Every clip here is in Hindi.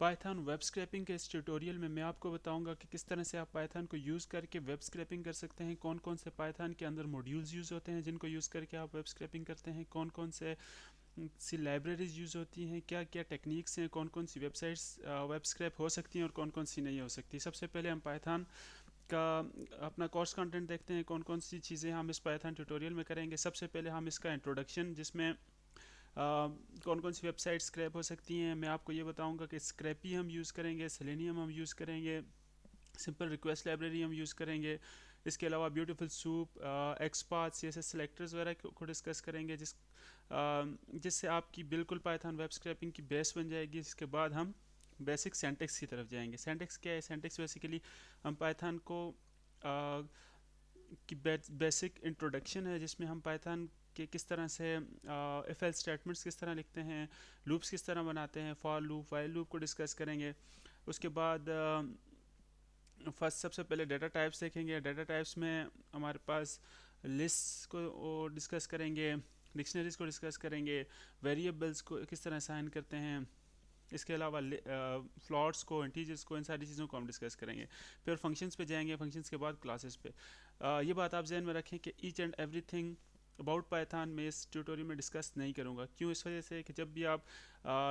पाइथन वेब स्क्रैपिंग के इस ट्यूटोरियल में मैं आपको बताऊंगा कि किस तरह से आप पाइथन को यूज़ करके वेब स्क्रैपिंग कर सकते हैं, कौन कौन से पाइथन के अंदर मॉड्यूल्स यूज़ होते हैं जिनको यूज़ करके आप वेब स्क्रैपिंग करते हैं, कौन कौन से सी लाइब्रेरीज यूज़ होती हैं, क्या क्या टेक्निक्स हैं, कौन कौन सी वेबसाइट्स वेब स्क्रैप हो सकती हैं और कौन कौन सी नहीं हो सकती। सबसे पहले हम पाइथन का अपना कोर्स कंटेंट देखते हैं, कौन कौन सी चीज़ें हम इस पाइथन ट्यूटोरियल में करेंगे। सबसे पहले हम इसका इंट्रोडक्शन, जिसमें कौन कौन सी वेबसाइट स्क्रैप हो सकती हैं, मैं आपको ये बताऊंगा कि स्क्रैपी हम यूज़ करेंगे, सेलेनियम हम यूज़ करेंगे, सिंपल रिक्वेस्ट लाइब्रेरी हम यूज़ करेंगे। इसके अलावा beautiful soup, XPath, CSS selectors वगैरह को डिस्कस करेंगे, जिससे आपकी बिल्कुल पाइथन वेब स्क्रैपिंग की बेस बन जाएगी। इसके बाद हम बेसिक सिंटैक्स की तरफ जाएंगे। सिंटैक्स क्या है? सिंटैक्स बेसिकली हम पाइथन को की बेसिक इंट्रोडक्शन है, जिसमें हम पाइथन कि किस तरह से इफ एल्स स्टेटमेंट्स किस तरह लिखते हैं, लूप्स किस तरह बनाते हैं, फॉर लूप, वाइल लूप को डिस्कस करेंगे। उसके बाद फर्स्ट सबसे पहले डाटा टाइप्स देखेंगे। डाटा टाइप्स में हमारे पास लिस्ट को डिस्कस करेंगे, डिक्शनरीज को डिस्कस करेंगे, वेरिएबल्स को किस तरह असाइन करते हैं, इसके अलावा फ्लॉट्स को, इंटीजर्स को, इन सारी चीज़ों को हम डिस्कस करेंगे। फिर फंक्शंस पे जाएंगे, फंक्शंस के बाद क्लासेस पे। ये बात आप जहन में रखें कि each and everything about Python में इस ट्यूटोरियल में डिस्कस नहीं करूँगा। क्यों? इस वजह से कि जब भी आप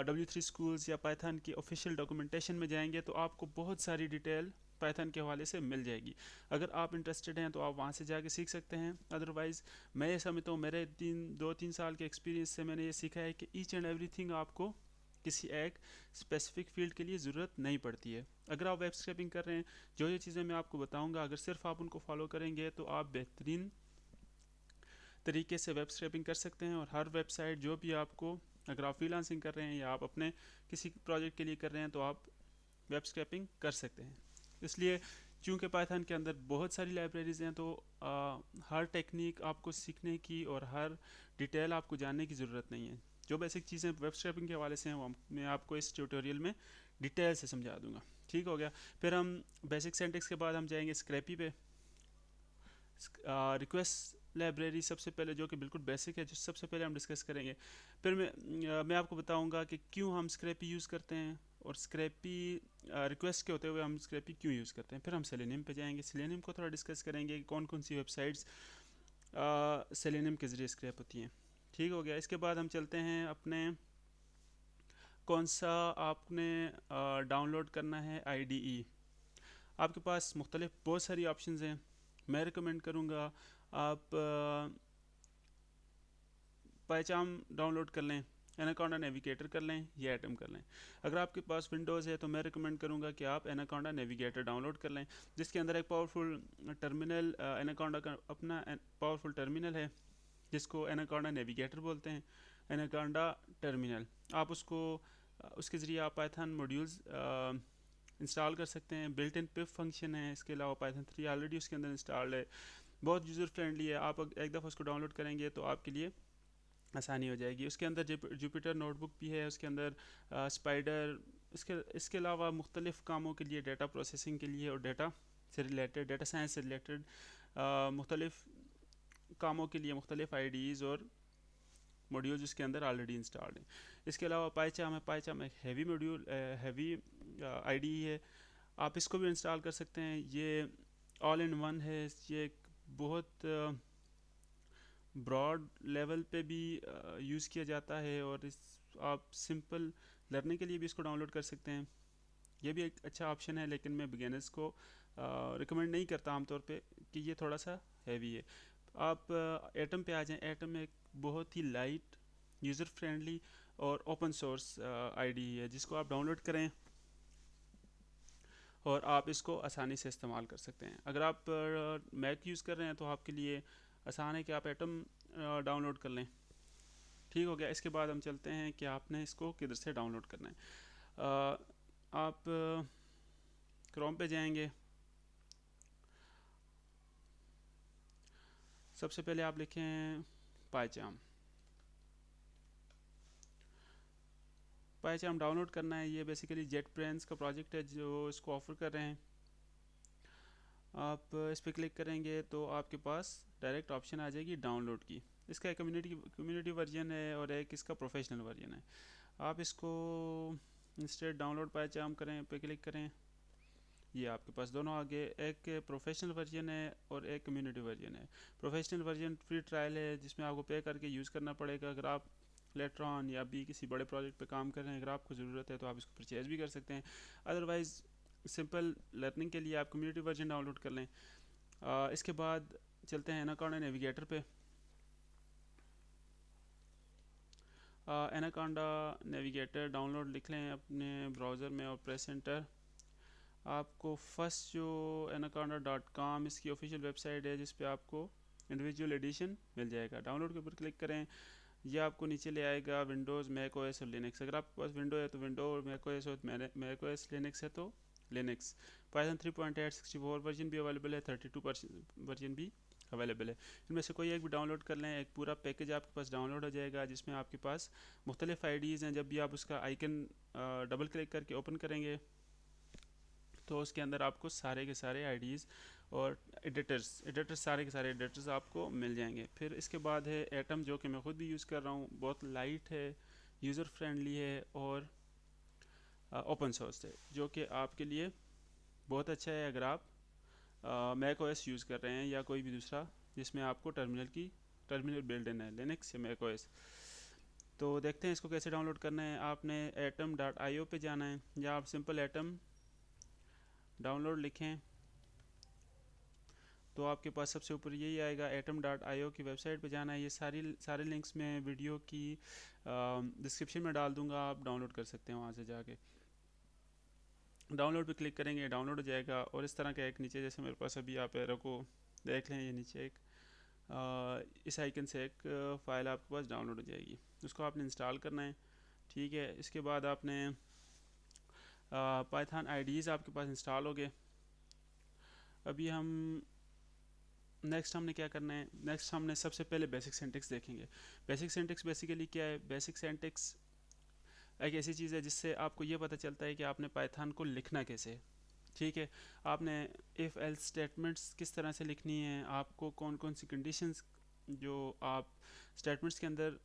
W3 स्कूल्स या पाइथन की ऑफिशियल डॉक्यूमेंटेशन में जाएंगे तो आपको बहुत सारी डिटेल पाइथन के हवाले से मिल जाएगी। अगर आप इंटरेस्टेड हैं तो आप वहाँ से जाके सीख सकते हैं। अदरवाइज़ मैं ये समझता हूँ, मेरे 2-3 साल के एक्सपीरियंस से मैंने ये सीखा है कि ईच एंड एवरीथिंग आपको किसी एक स्पेसिफिक फील्ड के लिए ज़रूरत नहीं पड़ती है। अगर आप वेब स्क्रैपिंग कर रहे हैं, जो ये चीज़ें मैं आपको बताऊंगा, अगर सिर्फ आप उनको फॉलो करेंगे तो आप बेहतरीन तरीके से वेब स्क्रैपिंग कर सकते हैं। और हर वेबसाइट जो भी आपको, अगर आप फ्रीलांसिंग कर रहे हैं या आप अपने किसी प्रोजेक्ट के लिए कर रहे हैं, तो आप वेब स्क्रैपिंग कर सकते हैं। इसलिए चूंकि पाइथन के अंदर बहुत सारी लाइब्रेरीज हैं, तो हर टेक्निक आपको सीखने की और हर डिटेल आपको जानने की ज़रूरत नहीं है। जो बेसिक चीज़ें वेब स्क्रैपिंग के हवाले से हैं वो मैं आपको इस ट्यूटोरियल में डिटेल से समझा दूंगा। ठीक हो गया? फिर हम बेसिक सिंटैक्स के बाद हम जाएंगे स्क्रैपी पे। रिक्वेस्ट लाइब्रेरी सबसे पहले, जो कि बिल्कुल बेसिक है, जो सबसे पहले हम डिस्कस करेंगे। फिर मैं आपको बताऊंगा कि क्यों हम स्क्रैपी यूज़ करते हैं, और स्क्रैपी रिक्वेस्ट के होते हुए हम स्क्रैपी क्यों यूज़ करते हैं। फिर हम सेलेनियम पे जाएंगे, सेलेनियम को थोड़ा डिस्कस करेंगे कि कौन कौन सी वेबसाइट्स सेलेनियम के ज़रिए स्क्रैप होती हैं। ठीक हो गया? इसके बाद हम चलते हैं अपने, कौन सा आपने डाउनलोड करना है IDE। आपके पास मुख्तलिफ बहुत सारी ऑप्शंस हैं। मैं रिकमेंड करूँगा आप पाइचाम डाउनलोड कर लें, एनाकोंडा नेविगेटर कर लें या एटम कर लें। अगर आपके पास विंडोज़ है तो मैं रिकमेंड करूँगा कि आप एनाकोंडा नेविगेटर डाउनलोड कर लें, जिसके अंदर एक पावरफुल टर्मिनल, एनाकोंडा का अपना पावरफुल टर्मिनल है, जिसको एनाकोंडा नेविगेटर बोलते हैं, एनाकोंडा टर्मिनल। आप उसको उसके ज़रिए आप पाइथन मॉड्यूल्स इंस्टॉल कर सकते हैं। बिल्ट इन पिप फंक्शन है, इसके अलावा पाइथन 3 ऑलरेडी उसके अंदर इंस्टॉल्ड है, बहुत यूज़र फ्रेंडली है। आप एक दफ़ा उसको डाउनलोड करेंगे तो आपके लिए आसानी हो जाएगी। उसके अंदर जुपिटर नोटबुक भी है, उसके अंदर स्पाइडर, इसके अलावा मुख्तलिफ़ कामों के लिए, डाटा प्रोसेसिंग के लिए और डाटा से रिलेटेड, डाटा साइंस से रिलेटेड मुख्तलिफ़ कामों के लिए मुख्तलिफ़ IDEs और मॉड्यूल्स उसके अंदर ऑलरेडी इंस्टॉल्ड हैं। इसके अलावा पाइचाम है, पाइचाम एक हैवी IDE है, आप इसको भी इंस्टॉल कर सकते हैं। ये ऑल इन वन है, ये एक बहुत ब्रॉड लेवल पे भी यूज़ किया जाता है, और आप सिंपल लर्निंग के लिए भी इसको डाउनलोड कर सकते हैं। ये भी एक अच्छा ऑप्शन है, लेकिन मैं बिगिनर्स को रिकमेंड नहीं करता आमतौर पे, कि ये थोड़ा सा हैवी है। आप एटम पे आ जाएं। एटम एक बहुत ही लाइट, यूज़र फ्रेंडली और ओपन सोर्स IDE है, जिसको आप डाउनलोड करें और आप इसको आसानी से इस्तेमाल कर सकते हैं। अगर आप मैक यूज़ कर रहे हैं तो आपके लिए आसान है कि आप एटम डाउनलोड कर लें। ठीक हो गया? इसके बाद हम चलते हैं कि आपने इसको किधर से डाउनलोड करना है। आप क्रोम पे जाएंगे, सबसे पहले आप लिखें पाइचाम। पाइचाम डाउनलोड करना है। ये बेसिकली जेट ब्रेन्स का प्रोजेक्ट है जो इसको ऑफ़र कर रहे हैं। आप इस पर क्लिक करेंगे तो आपके पास डायरेक्ट ऑप्शन आ जाएगी डाउनलोड की। इसका एक कम्युनिटी वर्जन है और एक इसका प्रोफेशनल वर्जन है। आप इसको स्ट्रेट डाउनलोड पायचाम करें पे क्लिक करें, ये आपके पास दोनों आगे, एक प्रोफेशनल वर्जन है और एक कम्युनिटी वर्जन है। प्रोफेशनल वर्जन फ्री ट्रायल है जिसमें आपको पे करके यूज़ करना पड़ेगा। अगर आप लेटर ऑन या भी किसी बड़े प्रोजेक्ट पे काम कर रहे हैं, अगर आपको ज़रूरत है तो आप इसको परचेज़ भी कर सकते हैं। अदरवाइज़ सिंपल लर्निंग के लिए आप कम्युनिटी वर्जन डाउनलोड कर लें। इसके बाद चलते हैं एनाकोंडा नेविगेटर पे। एनाकोंडा नेविगेटर डाउनलोड लिख लें अपने ब्राउज़र में और प्रेस एंटर। आपको फर्स्ट जो anaconda.com इसकी ऑफिशियल वेबसाइट है जिस पे आपको इंडिविजुअल एडिशन मिल जाएगा। डाउनलोड के ऊपर क्लिक करें, ये आपको नीचे ले आएगा विंडोज़, मैक ओएस और लिनक्स। अगर आपके पास विंडो है तो विंडो, और मैक ओएस हो तो मैक ओएस, लिनक्स है तो लिनक्स। पाइथन 3.8 64 वर्जन भी अवेलेबल है, 32 वर्जन भी अवेलेबल है। इनमें से कोई एक भी डाउनलोड कर लें, एक पूरा पैकेज आपके पास डाउनलोड हो जाएगा जिसमें आपके पास मुख्तलिफ आईडीज़ हैं। जब भी आप उसका आइकन डबल क्लिक करके ओपन करेंगे तो उसके अंदर आपको सारे के सारे आईडीज़ और एडिटर्स सारे के सारे एडिटर्स आपको मिल जाएंगे। फिर इसके बाद है एटम, जो कि मैं ख़ुद भी यूज़ कर रहा हूँ। बहुत लाइट है, यूज़र फ्रेंडली है और ओपन सोर्स है, जो कि आपके लिए बहुत अच्छा है अगर आप मैक ओएस यूज़ कर रहे हैं या कोई भी दूसरा जिसमें आपको टर्मिनल बिल्ड इन है, लिनक्स या मैक ओएस। तो देखते हैं इसको कैसे डाउनलोड करना है। आपने atom.io पे जाना है या आप सिंपल एटम डाउनलोड लिखें तो आपके पास सबसे ऊपर यही आएगा। atom.io की वेबसाइट पे जाना है। ये सारे लिंक्स मैं वीडियो की डिस्क्रिप्शन में डाल दूंगा, आप डाउनलोड कर सकते हैं वहाँ से जाके। डाउनलोड पे क्लिक करेंगे, डाउनलोड हो जाएगा। और इस तरह का एक नीचे, जैसे मेरे पास अभी आप एरो को देख लें, ये नीचे एक इस आइकन से एक फ़ाइल आपके पास डाउनलोड हो जाएगी, उसको आपने इंस्टॉल करना है। ठीक है, इसके बाद आपने पाइथन आईडीज़ आपके पास इंस्टॉल हो गए। अभी हम नेक्स्ट हमने क्या करना है, नेक्स्ट हमने सबसे पहले बेसिक सिंटेक्स देखेंगे। बेसिक सिंटेक्स बेसिकली क्या है? बेसिक सिंटेक्स एक ऐसी चीज़ है जिससे आपको ये पता चलता है कि आपने पाइथन को लिखना कैसे है। ठीक है, आपने इफ़ एल्स स्टेटमेंट्स किस तरह से लिखनी है, आपको कौन कौन सी कंडीशंस जो आप स्टेटमेंट्स के अंदर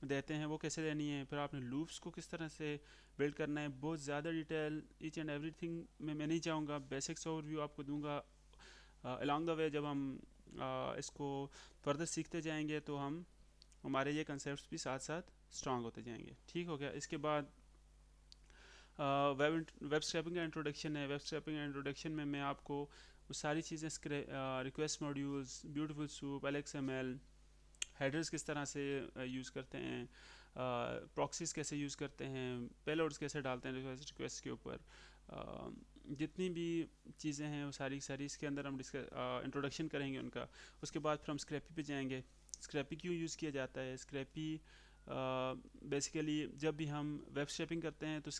देते हैं वो कैसे देनी है, फिर आपने लूप्स को किस तरह से बिल्ड करना है। बहुत ज़्यादा डिटेल ईच एंड एवरीथिंग में मैं नहीं जाऊँगा, बेसिक्स ओवरव्यू आपको दूंगा अलॉन्ग द वे। जब हम इसको फर्दर सीखते जाएंगे तो हमारे ये कंसेप्ट भी साथ साथ स्ट्रांग होते जाएंगे। ठीक हो गया। इसके बाद वेब स्क्रैपिंग का इंट्रोडक्शन है। वेब स्क्रैपिंग का इंट्रोडक्शन में मैं आपको वो सारी चीज़ें, request modules, beautiful soup, LXML, headers किस तरह से यूज़ करते हैं, प्रॉक्सीज कैसे यूज़ करते हैं, पेलोड्स कैसे डालते हैं रिक्वेस्ट के ऊपर, जितनी भी चीज़ें हैं वो सारी सारी इसके अंदर हम इंट्रोडक्शन करेंगे उनका। उसके बाद फिर हम स्क्रैपी पे जाएंगे। स्क्रैपी क्यों यूज़ किया जाता है? स्क्रैपी बेसिकली जब भी हम वेब स्क्रैपिंग करते हैं तो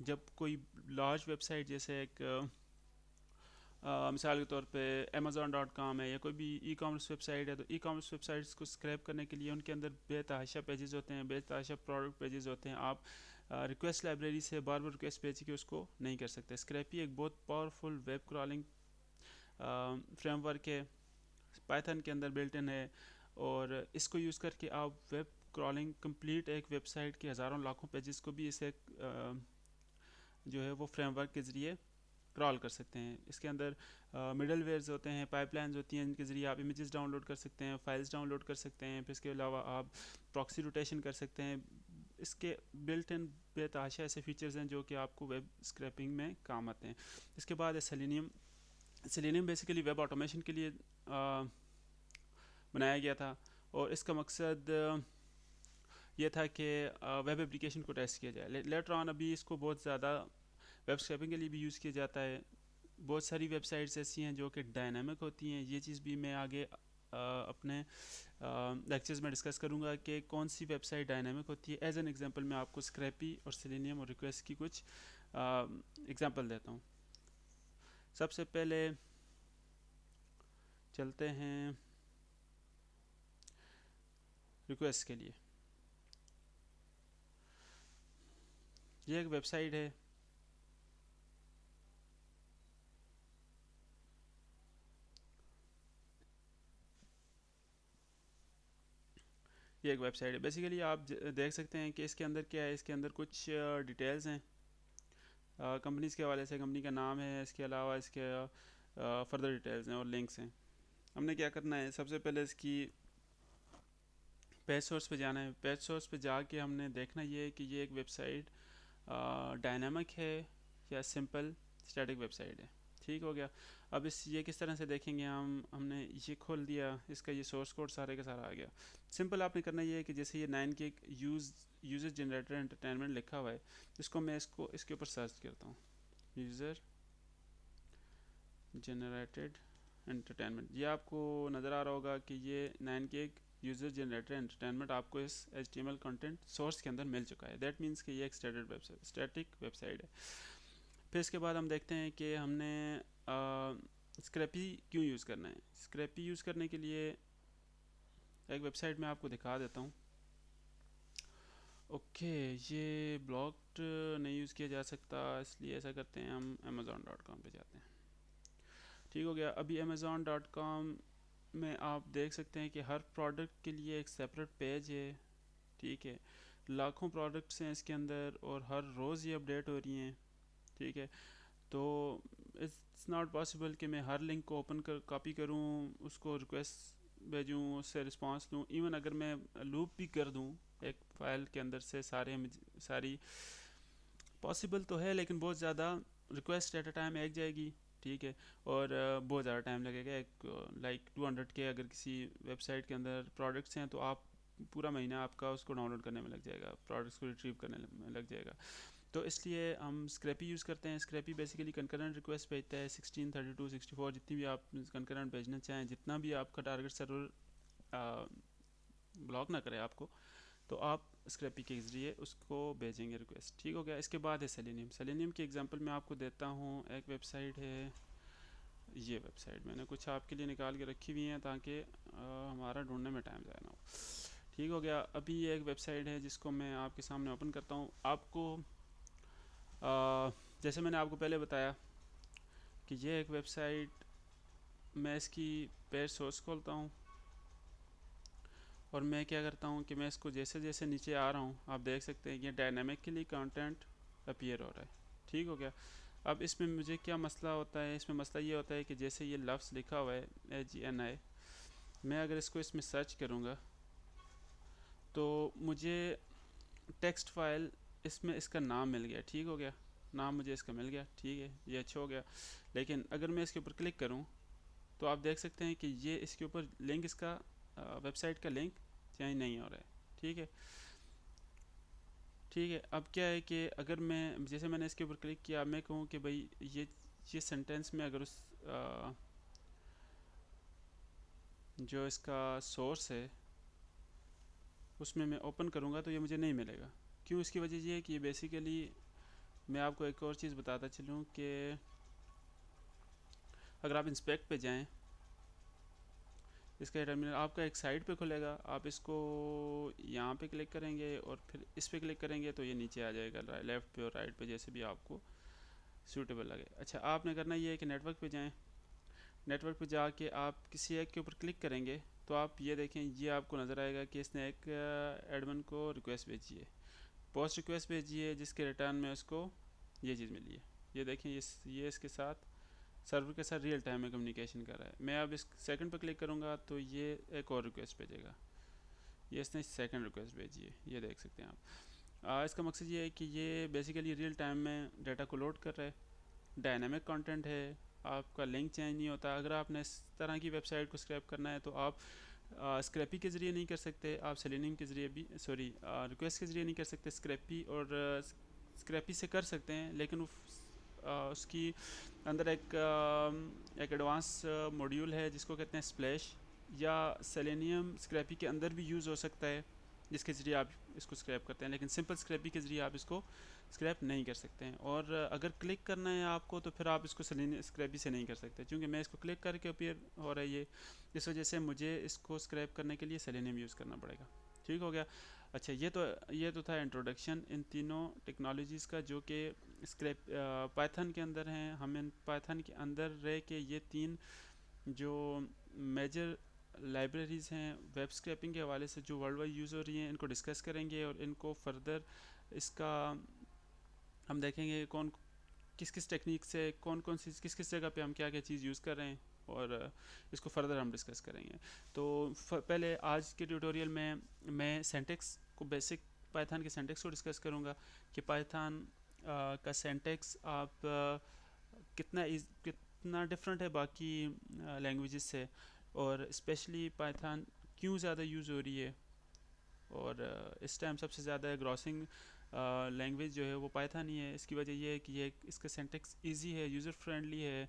जब कोई लार्ज वेबसाइट, जैसे एक मिसाल के तौर पे amazon.com है या कोई भी ई कॉमर्स वेबसाइट है, तो ई कॉमर्स वेबसाइट्स को स्क्रैप करने के लिए उनके अंदर बेतहाशा पेजेस होते हैं, बेतहाशा प्रोडक्ट पेजेस होते हैं। आप रिक्वेस्ट लाइब्रेरी से बार बार रिक्वेस्ट भेज के उसको नहीं कर सकते। स्क्रैपी एक बहुत पावरफुल वेब क्रॉलिंग फ्रेमवर्क है, पाइथन के अंदर बिल्ट इन है, और इसको यूज़ करके आप वेब क्रॉलिंग कंप्लीट एक वेबसाइट के हज़ारों लाखों पेजेस को भी इसे जो है वो फ्रेमवर्क के ज़रिए क्रॉल कर सकते हैं। इसके अंदर मिडल वेयर्स होते हैं, पाइपलाइंस होती हैं, जिनके ज़रिए आप इमेजेस डाउनलोड कर सकते हैं, फाइल्स डाउनलोड कर सकते हैं। फिर इसके अलावा आप प्रॉक्सी रोटेशन कर सकते हैं। इसके बिल्ट इन बेतहाशा ऐसे फीचर्स हैं जो कि आपको वेब स्क्रैपिंग में काम आते हैं। इसके बाद है selenium. Selenium basically web automation के लिए बनाया गया था, और इसका मकसद ये था कि वेब एप्लीकेशन को टेस्ट किया जाए। लेटर ऑन अभी इसको बहुत ज़्यादा वेब स्क्रैपिंग के लिए भी यूज़ किया जाता है। बहुत सारी वेबसाइट्स ऐसी हैं जो कि डायनामिक होती हैं। ये चीज़ भी मैं आगे अपने लेक्चर्स में डिस्कस करूँगा कि कौन सी वेबसाइट डायनामिक होती है। एज एन एग्जांपल मैं आपको स्क्रैपी और सेलेनियम और रिक्वेस्ट की कुछ एग्जांपल देता हूँ। सबसे पहले चलते हैं रिक्वेस्ट के लिए। ये एक वेबसाइट है, की एक वेबसाइट है। बेसिकली आप देख सकते हैं कि इसके अंदर क्या है, इसके अंदर कुछ डिटेल्स हैं कंपनीज़ के हवाले से, कंपनी का नाम है, इसके अलावा इसके फर्दर डिटेल्स हैं और लिंक्स हैं। हमने क्या करना है, सबसे पहले इसकी पेज सोर्स पे जाना है। पेज सोर्स पे जाके हमने देखना ये है कि ये एक वेबसाइट डायनामिक है या सिंपल स्टैटिक वेबसाइट है। ठीक हो गया। अब इस ये किस तरह से देखेंगे हमने ये खोल दिया, इसका ये सोर्स कोड सारे का सारा आ गया। सिंपल आपने करना ये है कि जैसे ये 9 के यूज़र जनरेटर एंटरटेनमेंट लिखा हुआ है, इसको मैं इसके ऊपर सर्च करता हूँ, यूज़र जनरेटेड एंटरटेनमेंट। ये आपको नज़र आ रहा होगा कि ये 9 के यूज़र जनरेटेड एंटरटेनमेंट आपको इस HTML कंटेंट सोर्स के अंदर मिल चुका है। दैट मीन्स कि ये एक स्टैटिक वेबसाइट है। फिर इसके बाद हम देखते हैं कि हमने स्क्रैपी क्यों यूज़ करना है। स्क्रैपी यूज़ करने के लिए एक वेबसाइट में आपको दिखा देता हूँ। ओके, ये ब्लॉक्ड नहीं यूज़ किया जा सकता, इसलिए ऐसा करते हैं, हम amazon.com पे जाते हैं। ठीक हो गया। अभी amazon.com में आप देख सकते हैं कि हर प्रोडक्ट के लिए एक सेपरेट पेज है। ठीक है, लाखों प्रोडक्ट्स हैं इसके अंदर और हर रोज़ ये अपडेट हो रही हैं। ठीक है, तो इट्स नॉट पॉसिबल कि मैं हर लिंक को ओपन कर कॉपी करूं, उसको रिक्वेस्ट भेजूं, उससे रिस्पांस लूं। इवन अगर मैं लूप भी कर दूं एक फ़ाइल के अंदर से सारी पॉसिबल तो है, लेकिन बहुत ज़्यादा रिक्वेस्ट एट अ टाइम एक जाएगी। ठीक है, और बहुत ज़्यादा टाइम लगेगा। एक लाइक 200 के अगर किसी वेबसाइट के अंदर प्रोडक्ट्स हैं तो आप पूरा महीना आपका उसको डाउनलोड करने में लग जाएगा, प्रोडक्ट्स को रिट्रीव करने में लग जाएगा। तो इसलिए हम स्क्रैपी यूज़ करते हैं। स्क्रैपी बेसिकली कंकरेंट रिक्वेस्ट भेजता है, 16, 32, 64 जितनी भी आप कंकरेंट भेजना चाहें, जितना भी आपका टारगेट सर्वर ब्लॉक ना करे आपको, तो आप स्क्रैपी के ज़रिए उसको भेजेंगे रिक्वेस्ट। ठीक हो गया। इसके बाद है सेलेनियम। सेलेनियम की एग्जांपल मैं आपको देता हूँ। एक वेबसाइट है, ये वेबसाइट मैंने कुछ आपके लिए निकाल के रखी हुई हैं ताकि हमारा ढूंढने में टाइम ज़ाया ना हो। ठीक हो गया। अभी ये एक वेबसाइट है जिसको मैं आपके सामने ओपन करता हूँ। आपको जैसे मैंने आपको पहले बताया कि ये एक वेबसाइट, मैं इसकी पेज सोर्स खोलता हूँ और मैं क्या करता हूँ कि मैं इसको जैसे जैसे नीचे आ रहा हूँ, आप देख सकते हैं ये डायनामिकली कंटेंट अपीयर हो रहा है। ठीक हो गया। अब इसमें मुझे क्या मसला होता है, इसमें मसला ये होता है कि जैसे ये लफ्ज़ लिखा हुआ है AGNI, मैं अगर इसको इसमें सर्च करूँगा तो मुझे टेक्स्ट फाइल इसमें इसका नाम मिल गया। ठीक हो गया, नाम मुझे इसका मिल गया। ठीक है, ये अच्छा हो गया। लेकिन अगर मैं इसके ऊपर क्लिक करूं तो आप देख सकते हैं कि ये इसके ऊपर लिंक, इसका वेबसाइट का लिंक चेंज नहीं हो रहा है। ठीक है, ठीक है। अब क्या है कि अगर मैं जैसे मैंने इसके ऊपर क्लिक किया, मैं कहूँ कि भाई ये सेंटेंस में अगर उस जो इसका सोर्स है उसमें मैं ओपन करूँगा तो ये मुझे नहीं मिलेगा। क्यों? इसकी वजह ये है कि बेसिकली मैं आपको एक और चीज़ बताता चलूँ कि अगर आप इंस्पेक्ट पे जाएं, इसका टर्मिनल आपका एक साइड पे खुलेगा, आप इसको यहाँ पे क्लिक करेंगे और फिर इस पे क्लिक करेंगे तो ये नीचे आ जाएगा, लेफ़्ट पे और राइट पे जैसे भी आपको सूटेबल लगे। अच्छा, आपने करना ये है कि नेटवर्क पे जाएं। नेटवर्क पे जाके आप किसी एक के ऊपर क्लिक करेंगे तो आप ये देखें, ये आपको नज़र आएगा कि इसने एक एडमिन को रिक्वेस्ट भेजी है, पोस्ट रिक्वेस्ट भेजी है, जिसके रिटर्न में उसको ये चीज़ मिली है। ये देखें, ये इसके साथ सर्वर के साथ रियल टाइम में कम्युनिकेशन कर रहा है। मैं अब इस सेकंड पर क्लिक करूँगा तो ये एक और रिक्वेस्ट भेजेगा, ये इसने सेकंड रिक्वेस्ट भेजी है, ये देख सकते हैं आप। इसका मकसद ये है कि ये बेसिकली रियल टाइम में डाटा को लोड कर रहा है, डायनामिक कंटेंट है, आपका लिंक चेंज नहीं होता। अगर आपने इस तरह की वेबसाइट को स्क्रैप करना है तो आप स्क्रैपी के ज़रिए नहीं कर सकते, आप सेलेनियम के ज़रिए भी, सॉरी, रिक्वेस्ट के ज़रिए नहीं कर सकते। स्क्रैपी और स्क्रैपी से कर सकते हैं, लेकिन उसकी अंदर एक एडवांस मॉड्यूल है जिसको कहते हैं स्प्लैश, या सेलेनियम स्क्रैपी के अंदर भी यूज़ हो सकता है, जिसके ज़रिए आप इसको स्क्रैप करते हैं। लेकिन सिंपल स्क्रैपी के ज़रिए आप इसको स्क्रैप नहीं कर सकते हैं। और अगर क्लिक करना है आपको तो फिर आप इसको स्क्रैपी से नहीं कर सकते, क्योंकि मैं इसको क्लिक करके अपीयर हो रहा है ये, इस वजह से मुझे इसको स्क्रैप करने के लिए सेलेनियम यूज़ करना पड़ेगा। ठीक हो गया। अच्छा, ये तो था इंट्रोडक्शन इन तीनों टेक्नोलॉजीज़ का जो कि स्क्रैप पाइथन के अंदर हैं। हम इन पाइथन के अंदर रह के ये तीन जो मेजर लाइब्रेरीज़ हैं वेब स्क्रैपिंग के हवाले से जो वर्ल्ड वाइड यूज़ हो रही हैं, इनको डिस्कस करेंगे और इनको फर्दर इसका हम देखेंगे कौन किस किस टेक्निक से कौन कौन सी किस किस जगह पे हम क्या क्या चीज़ यूज़ कर रहे हैं, और इसको फर्दर हम डिस्कस करेंगे। तो पहले आज के ट्यूटोरियल में मैं सेंटेक्स को बेसिक पाइथन के सेंटेक्स को डिस्कस करूँगा कि पाइथन का सेंटेक्स आप कितना डिफरेंट है बाकी लैंग्वेजेस से, और स्पेशली पाइथन क्यों ज़्यादा यूज़ हो रही है, और इस टाइम सबसे ज़्यादा ग्रॉसिंग लैंग्वेज जो है वो पाइथन ही है। इसकी वजह ये है कि ये इसका सिंटैक्स इजी है, यूज़र फ्रेंडली है,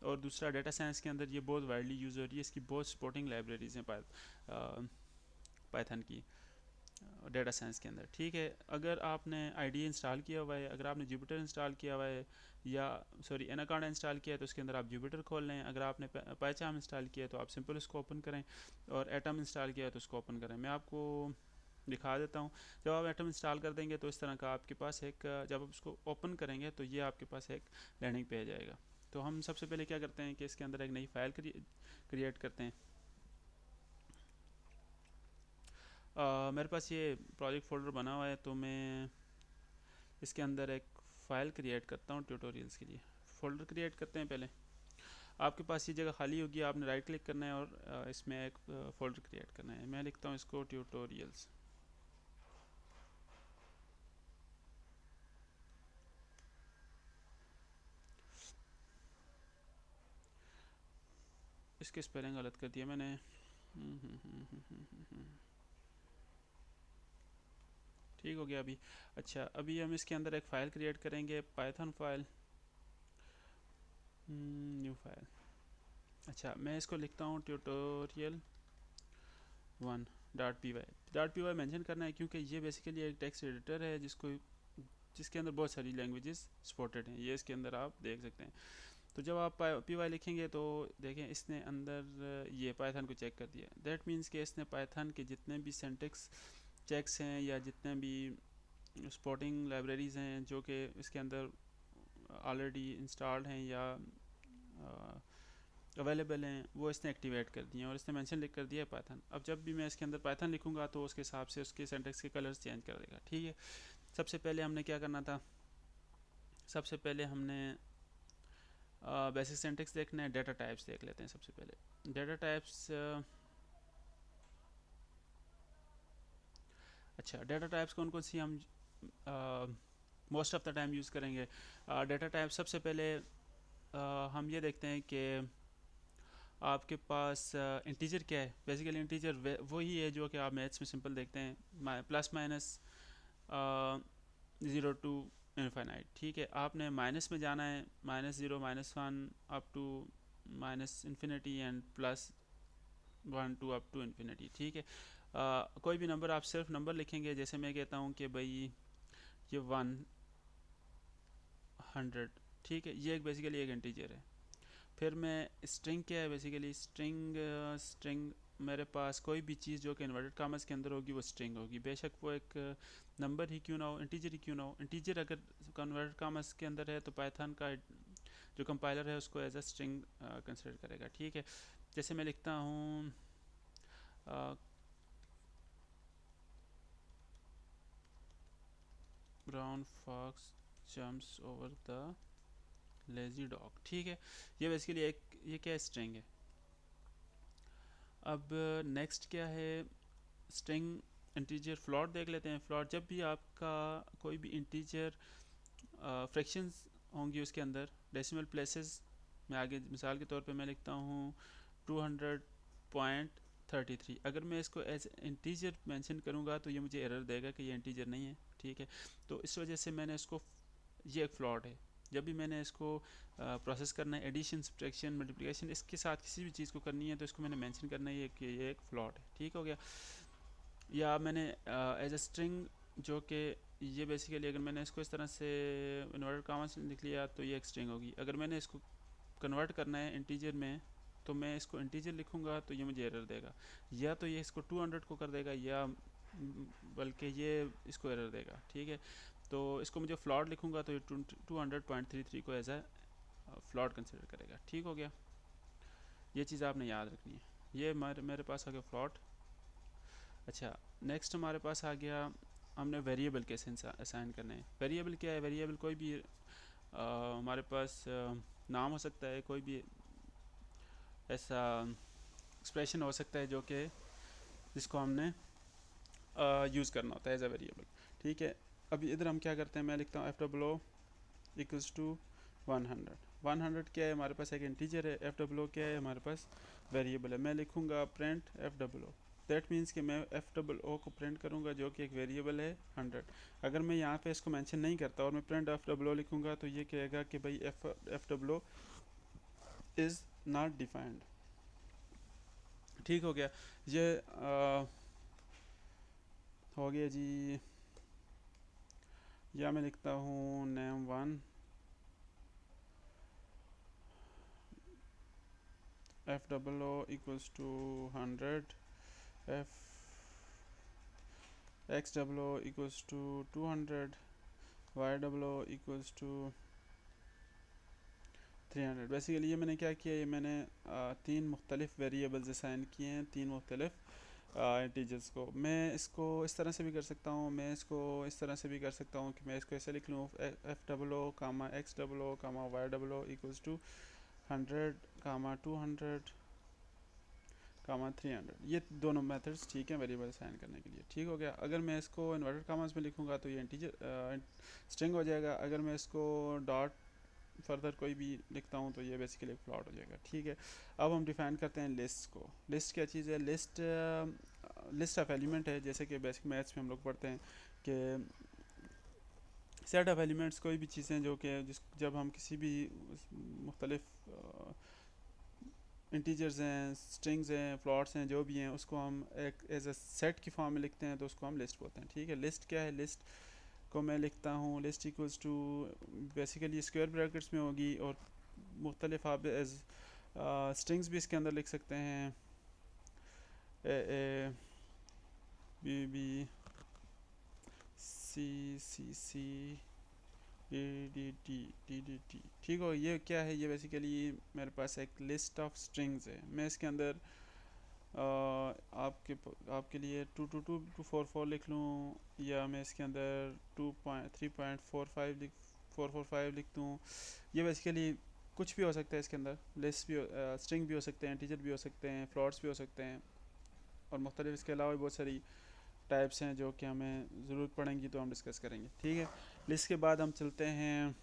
और दूसरा डाटा साइंस के अंदर ये बहुत वाइडली यूज़ हो रही है। इसकी बहुत सपोर्टिंग लाइब्रेरीज हैं पाइथन की डाटा साइंस के अंदर। ठीक है, अगर आपने आईडीई इंस्टॉल किया हुआ है, अगर आपने जुपिटर इंस्टॉल किया हुआ है, या सॉरी एनाकोंडा इंस्टॉल किया है, तो उसके अंदर आप जुपिटर खोल लें। अगर आपने पाइचार्म इंस्टॉल किया है तो आप सिंपल उसको ओपन करें, और एटम इंस्टॉल किया है तो उसको ओपन करें। मैं आपको दिखा देता हूँ। जब आप एटम इंस्टॉल कर देंगे तो इस तरह का आपके पास एक, जब आप उसको ओपन करेंगे तो ये आपके पास एक लैंडिंग पेज आएगा। तो हम सबसे पहले क्या करते हैं कि इसके अंदर एक नई फाइल क्रिएट करते हैं। मेरे पास ये प्रोजेक्ट फोल्डर बना हुआ है, तो मैं इसके अंदर एक फ़ाइल क्रिएट करता हूँ ट्यूटोरियल्स के लिए। फ़ोल्डर क्रिएट करते हैं पहले। आपके पास ये जगह खाली होगी, आपने राइट क्लिक करना है और इसमें एक फ़ोल्डर क्रिएट करना है। मैं लिखता हूँ इसको ट्यूटोरियल्स। इसके स्पेलिंग गलत कर दिया मैंने। ठीक हो गया अभी। अच्छा, अभी हम इसके अंदर एक फ़ाइल क्रिएट करेंगे, पाइथन फाइल, न्यू फाइल। अच्छा, मैं इसको लिखता हूँ ट्यूटोरियल 1.py। .py मेंशन करना है क्योंकि ये बेसिकली एक टेक्स्ट एडिटर है जिसके अंदर बहुत सारी लैंग्वेजेस सपोर्टेड हैं। ये इसके अंदर आप देख सकते हैं। तो जब आप पी वाई लिखेंगे तो देखें इसने अंदर ये पाइथन को चेक कर दिया। दैट मीन्स कि इसने पाइथन के जितने भी सिंटेक्स चेक्स हैं या जितने भी सपोर्टिंग लाइब्रेरीज़ हैं जो कि इसके अंदर ऑलरेडी इंस्टॉल्ड हैं या अवेलेबल हैं, वो इसने एक्टिवेट कर दिए हैं, और इसने मेंशन लिख कर दिया है पाइथन। अब जब भी मैं इसके अंदर पाइथन लिखूंगा तो उसके हिसाब से उसके सिंटेक्स के कलर्स चेंज कर देगा। ठीक है, सबसे पहले हमने क्या करना था, सबसे पहले हमने बेसिक सिंटेक्स देखना है। डाटा टाइप्स देख लेते हैं सबसे पहले। डाटा टाइप्स, अच्छा डाटा टाइप्स कौन कौन सी हम most of the time use करेंगे। डाटा टाइप सबसे पहले हम ये देखते हैं कि आपके पास इंटीजर क्या है। बेसिकली इंटीजर वही है जो कि आप मैथ्स में सिंपल देखते हैं, प्लस माइनस 0 to इनफाइनाइट। ठीक है, आपने माइनस में जाना है, -0 -1 up to minus infinity and +1 to up to infinity. ठीक है, कोई भी नंबर आप सिर्फ नंबर लिखेंगे। जैसे मैं कहता हूँ कि भाई ये 100। ठीक है, ये एक बेसिकली एक इंटीजर है। फिर मैं स्ट्रिंग क्या है, बेसिकली स्ट्रिंग मेरे पास कोई भी चीज़ जो कि इन्वर्टेड कॉमर्स के अंदर होगी वो स्ट्रिंग होगी, बेशक वो एक नंबर ही क्यों ना हो, इंटीजर ही क्यों ना हो। इंटीजर अगर कन्वर्टेड कॉमर्स के अंदर है तो पाइथन का जो कंपाइलर है उसको एज अ स्ट्रिंग कंसिडर करेगा। ठीक है, जैसे मैं लिखता हूँ brown fox jumps over the lazy dog. ठीक है, ये बेसिकली ये क्या स्ट्रिंग है। अब नेक्स्ट क्या है, स्ट्रिंग इंटीजर फ्लॉट देख लेते हैं। फ्लॉट जब भी आपका कोई भी इंटीजर फ्रैक्शंस होंगी उसके अंदर डेसिमल प्लेसेस में, आगे मिसाल के तौर पे मैं लिखता हूँ 200.33। अगर मैं इसको एज इंटीजर मेंशन करूँगा तो ये मुझे एरर देगा कि ये इंटीजर नहीं है। ठीक है, तो इस वजह से मैंने इसको, ये एक फ्लॉट है। जब भी मैंने इसको प्रोसेस करना है, एडिशन सब्ट्रैक्शन मल्टीप्लिकेशन इसके साथ किसी भी चीज़ को करनी है तो इसको मैंने मेंशन करना है कि ये एक फ्लॉट है। ठीक हो गया। या मैंने एज अ स्ट्रिंग जो कि ये बेसिकली अगर मैंने इसको इस तरह से इन्वर्टेड कॉमास लिख लिया तो ये एक स्ट्रिंग होगी। अगर मैंने इसको कन्वर्ट करना है इंटीजर में तो मैं इसको इंटीजर लिखूंगा तो ये मुझे एरर देगा, या तो ये इसको 200 को कर देगा, या बल्कि ये इसको एरर देगा। ठीक है, तो इसको मुझे फ्लॉट लिखूंगा तो ये 200.33 को एज अ फ्लॉट कंसिडर करेगा। ठीक हो गया, ये चीज़ आपने याद रखनी है। ये मेरे मेरे पास आ गया फ्लोट। अच्छा, नेक्स्ट हमारे पास आ गया, हमने वेरिएबल कैसे असाइन करने हैं। वेरिएबल क्या है? वेरिएबल कोई भी हमारे पास नाम हो सकता है, कोई भी ऐसा एक्सप्रेशन हो सकता है जो कि जिसको हमने यूज़ करना होता है एज अ वेरिएबल। ठीक है, अभी इधर हम क्या करते हैं, मैं लिखता हूँ एफ डब्लो इक्वल्स टू 100। 100 क्या है? हमारे पास एक इंटीजर है। एफ डब्लो क्या है? हमारे पास वेरिएबल है। मैं लिखूँगा प्रिंट एफ डब्लो, दैट मीन्स कि मैं एफ डबल ओ को प्रिंट करूँगा जो कि एक वेरिएबल है 100। अगर मैं यहाँ पे इसको मेंशन नहीं करता और मैं प्रिंट एफ डब्लो लिखूँगा तो ये कहेगा कि भाई F W is not defined. ठीक हो गया। ये हो गया जी। या मैं लिखता हूँ name one F double O equals to 100, F X double O equals to 200, Y double O equals to 300। Basically ये मैंने क्या किया, ये मैंने तीन मुख्तलिफ वेरिएबल्स असाइन किए हैं, तीन मुख्तलिफ इंटीजर्स को। मैं इसको इस तरह से भी कर सकता हूँ, मैं इसको इस तरह से भी कर सकता हूँ कि मैं इसको ऐसे लिख लूँ F double O comma X double O comma Y double O equals to 100 comma 200 comma 300। ये दोनों मेथड्स ठीक हैं वेरिएबल असाइन करने के लिए। ठीक हो गया। अगर मैं इसको इन्वर्टेड कामास में लिखूँगा तो ये इंटीजर स्ट्रिंग हो जाएगा। अगर मैं इसको डॉट फर्दर कोई भी लिखता हूँ तो ये बेसिकली एक प्लॉट हो जाएगा। ठीक है, अब हम डिफाइन करते हैं लिस्ट को। लिस्ट क्या चीज़ है? लिस्ट लिस्ट ऑफ एलिमेंट है, जैसे कि बेसिक मैथ्स में हम लोग पढ़ते हैं कि सेट ऑफ एलिमेंट्स कोई भी चीज़ें जो कि जिस जब हम किसी भी मुख्तलिफ इंटीजर्स हैं, स्ट्रिंग्स हैं, फ्लॉट्स हैं, जो भी हैं, उसको हम एक एज अ सेट की फॉर्म में लिखते हैं तो उसको हम लिस्ट बोलते हैं। ठीक है, लिस्ट क्या है? लिस्ट को मैं लिखता हूँ list equals to, basically square brackets में होगी और मुख्तलिफ आप एज स्ट्रिंग्स भी इसके अंदर लिख सकते हैं, A A B B C C C D D T D D T. ठीक हो, ये क्या है? ये बेसिकली मेरे पास एक लिस्ट ऑफ स्ट्रिंग्स है। मैं इसके अंदर आपके लिए 222 244 लिख लूँ, या मैं इसके अंदर 3.45 लिख दूँ। ये बेसिकली कुछ भी हो सकता है इसके अंदर। लिस्ट भी स्ट्रिंग भी हो सकते हैं, इंटीजर भी हो सकते हैं, फ्लॉट्स भी हो सकते हैं, और मुख्तलिफ इसके अलावा भी बहुत सारी टाइप्स हैं जो कि हमें ज़रूरत पड़ेंगी तो हम डिस्कस करेंगे। ठीक है, लिस्ट के बाद हम चलते हैं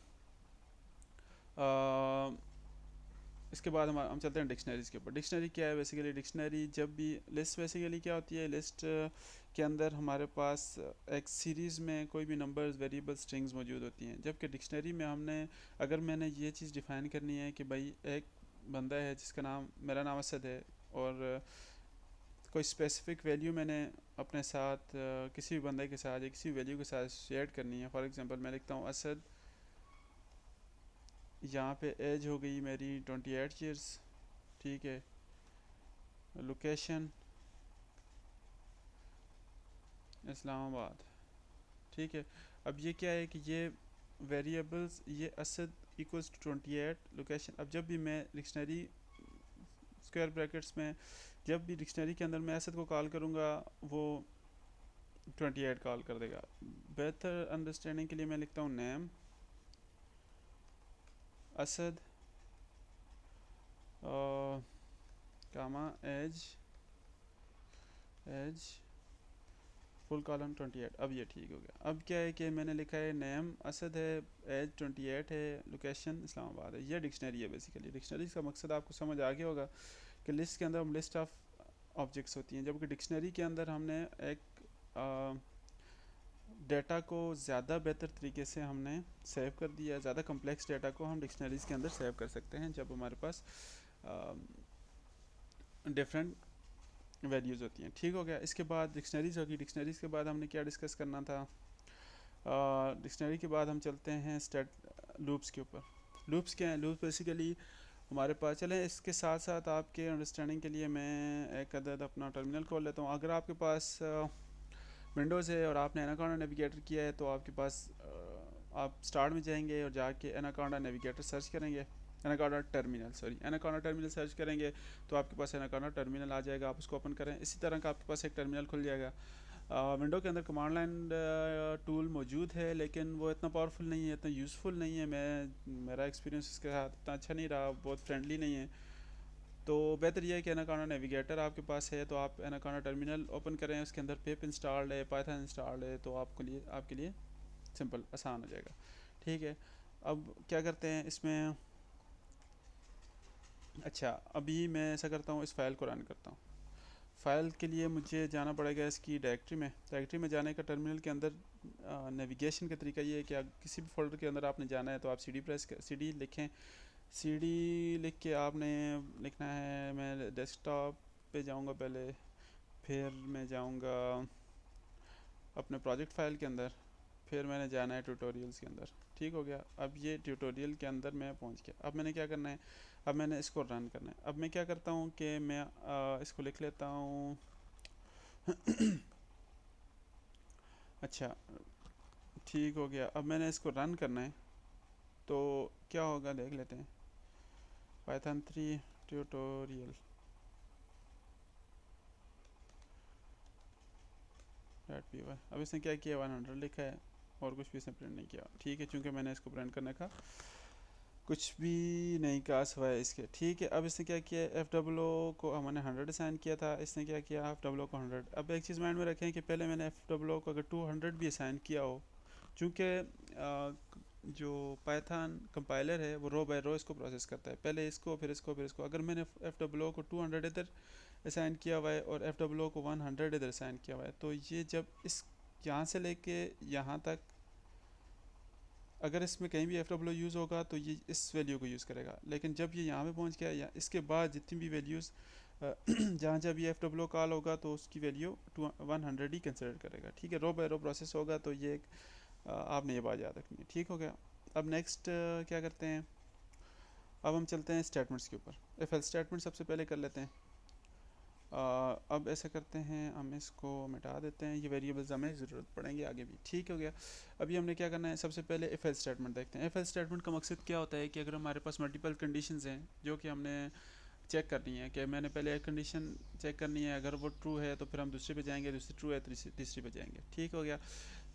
इसके बाद हम चलते हैं डिक्शनरीज़ के ऊपर। डिक्शनरी क्या है? बेसिकली डिक्शनरी जब भी लिस्ट बेसिकली क्या होती है, लिस्ट के अंदर हमारे पास एक सीरीज़ में कोई भी नंबर्स वेरिएबल स्ट्रिंग्स मौजूद होती हैं, जबकि डिक्शनरी में हमने अगर मैंने ये चीज़ डिफ़ाइन करनी है कि भाई एक बंदा है जिसका नाम, मेरा नाम असद है, और कोई स्पेसिफ़िक वैल्यू मैंने अपने साथ किसी भी बंदे के साथ या किसी भी वैल्यू के साथ शेयर करनी है। फॉर एग्जांपल मैं लिखता हूँ असद, यहाँ पे एज हो गई मेरी 28 ईयर्स। ठीक है, लोकेशन इस्लामाबाद। ठीक है, अब ये क्या है कि ये वेरिएबल्स, ये असद इक्वल्स टू 28 लोकेशन। अब जब भी मैं डिक्शनरी स्क्वायर ब्रैकेट्स में जब भी डिक्शनरी के अंदर मैं असद को कॉल करूँगा वो 28 कॉल कर देगा। बेहतर अंडरस्टैंडिंग के लिए मैं लिखता हूँ नेम असद कामा एज एज फुल कॉलम 28। अब ये ठीक हो गया। अब क्या है कि मैंने लिखा है नेम असद है, एज 28 है, लोकेशन इस्लामाबाद है। ये डिक्शनरी है। बेसिकली डिक्शनरी का मकसद आपको समझ आ गया होगा कि लिस्ट के अंदर हम लिस्ट ऑफ ऑब्जेक्ट्स होती हैं, जबकि डिक्शनरी के अंदर हमने एक डेटा को ज़्यादा बेहतर तरीके से हमने सेव कर दिया। ज़्यादा कम्प्लेक्स डेटा को हम डिक्शनरीज़ के अंदर सेव कर सकते हैं जब हमारे पास डिफरेंट वैल्यूज़ होती हैं। ठीक हो गया। इसके बाद डिक्शनरीज़ होगी। डिक्शनरीज़ के बाद हमने क्या डिस्कस करना था? डिक्शनरी के बाद हम चलते हैं लूप्स के ऊपर। लूप्स क्या हैं? लूप्स बेसिकली हमारे पास, चलें इसके साथ साथ आपके अंडरस्टैंडिंग के लिए मैं एक अदद अपना टर्मिनल खोल लेता हूँ। अगर आपके पास विंडोज़ है और आपने एनाकोंडा नेविगेटर किया है तो आपके पास आप स्टार्ट में जाएंगे और जाके एनाकोंडा नेविगेटर सर्च करेंगे। Anaconda terminal, sorry anaconda terminal search करेंगे तो आपके पास एनाकोंडा टर्मिनल आ जाएगा, आप उसको ओपन करें, इसी तरह का आपके पास एक टर्मिनल खुल जाएगा। विंडो के अंदर कमांड लाइन टूल मौजूद है, लेकिन वो इतना पावरफुल नहीं है, इतना यूज़फुल नहीं है। मेरा एक्सपीरियंस इसके साथ इतना अच्छा नहीं रहा, बहुत फ्रेंडली नहीं है। तो बेहतर यह है कि एनाकोंडा नेविगेटर आपके पास है तो आप एनाकोंडा टर्मिनल ओपन करें, उसके अंदर पिप इंस्टॉल्ड है, पाइथन इंस्टॉल्ड है, तो आपके लिए सिंपल आसान हो जाएगा। ठीक है, अब क्या करते हैं इसमें। अच्छा, अभी मैं ऐसा करता हूँ, इस फाइल को रन करता हूँ। फाइल के लिए मुझे जाना पड़ेगा इसकी डायरेक्टरी में जाने का टर्मिनल के अंदर नेविगेशन का तरीका ये है कि किसी भी फोल्डर के अंदर आपने जाना है तो आप सी डी लिखें। सी डी लिख के आपने लिखना है, मैं डेस्कटॉप पे जाऊंगा पहले, फिर मैं जाऊंगा अपने प्रोजेक्ट फाइल के अंदर, फिर मैंने जाना है ट्यूटोरियल्स के अंदर। ठीक हो गया, अब ये ट्यूटोरियल के अंदर मैं पहुंच गया। अब मैंने क्या करना है, अब मैंने इसको रन करना है। अब मैं क्या करता हूँ कि मैं इसको लिख लेता हूँ। अच्छा, ठीक हो गया, अब मैंने इसको रन करना है तो क्या होगा देख लेते हैं। Python 3 tutorial dot P Y, अब इसने क्या किया, 100 लिखा है और कुछ भी इसने प्रिंट नहीं किया। ठीक है, चूँकि मैंने इसको प्रिंट करने का कुछ भी नहीं कहा सिवाय इसके। ठीक है, अब इसने क्या किया, एफ डब्लो को हमने 100 असाइन किया था, इसने क्या किया, एफ डब्लो को 100। अब एक चीज़ माइंड में रखें कि पहले मैंने एफ डब्लो को अगर 200 भी असाइन किया हो, चूँकि जो पाइथन कंपाइलर है वो रो बाय रो इसको प्रोसेस करता है, पहले इसको फिर इसको फिर इसको। अगर मैंने एफ डब्लो को 200 इधर असाइन किया हुआ है और एफ डब्लो को 100 इधर असाइन किया हुआ है, तो ये जब इस यहाँ से लेके यहाँ तक अगर इसमें कहीं भी एफ डब्ल्यू यूज़ होगा तो ये इस वैल्यू को यूज़ करेगा, लेकिन जब ये यहाँ पे पहुँच गया या इसके बाद जितनी भी वैल्यूज़ जहाँ जब ये एफ डब्ल्यू कॉल होगा तो उसकी वैल्यू 100 ही कंसिडर करेगा। ठीक है, रो बाय रो प्रोसेस होगा, तो ये एक आपने ये बात याद रखनी है। ठीक हो गया, अब नेक्स्ट क्या करते हैं, अब हम चलते हैं स्टेटमेंट्स के ऊपर। एफ एल स्टेटमेंट सबसे पहले कर लेते हैं। अब ऐसा करते हैं, हम इसको मिटा देते हैं, ये वेरिएबल्स हमें ज़रूरत पड़ेंगे आगे भी। ठीक हो गया, अभी हमने क्या करना है, सबसे पहले एफ एल स्टेटमेंट देखते हैं। एफ एल स्टेटमेंट का मकसद क्या होता है कि अगर हमारे पास मल्टीपल कंडीशंस हैं जो कि हमने चेक करनी है, कि मैंने पहले एक कंडीशन चेक करनी है, अगर वो ट्रू है तो फिर हम दूसरे पे जाएंगे, दूसरी ट्रू है तीसरी पे जाएंगे। ठीक हो गया,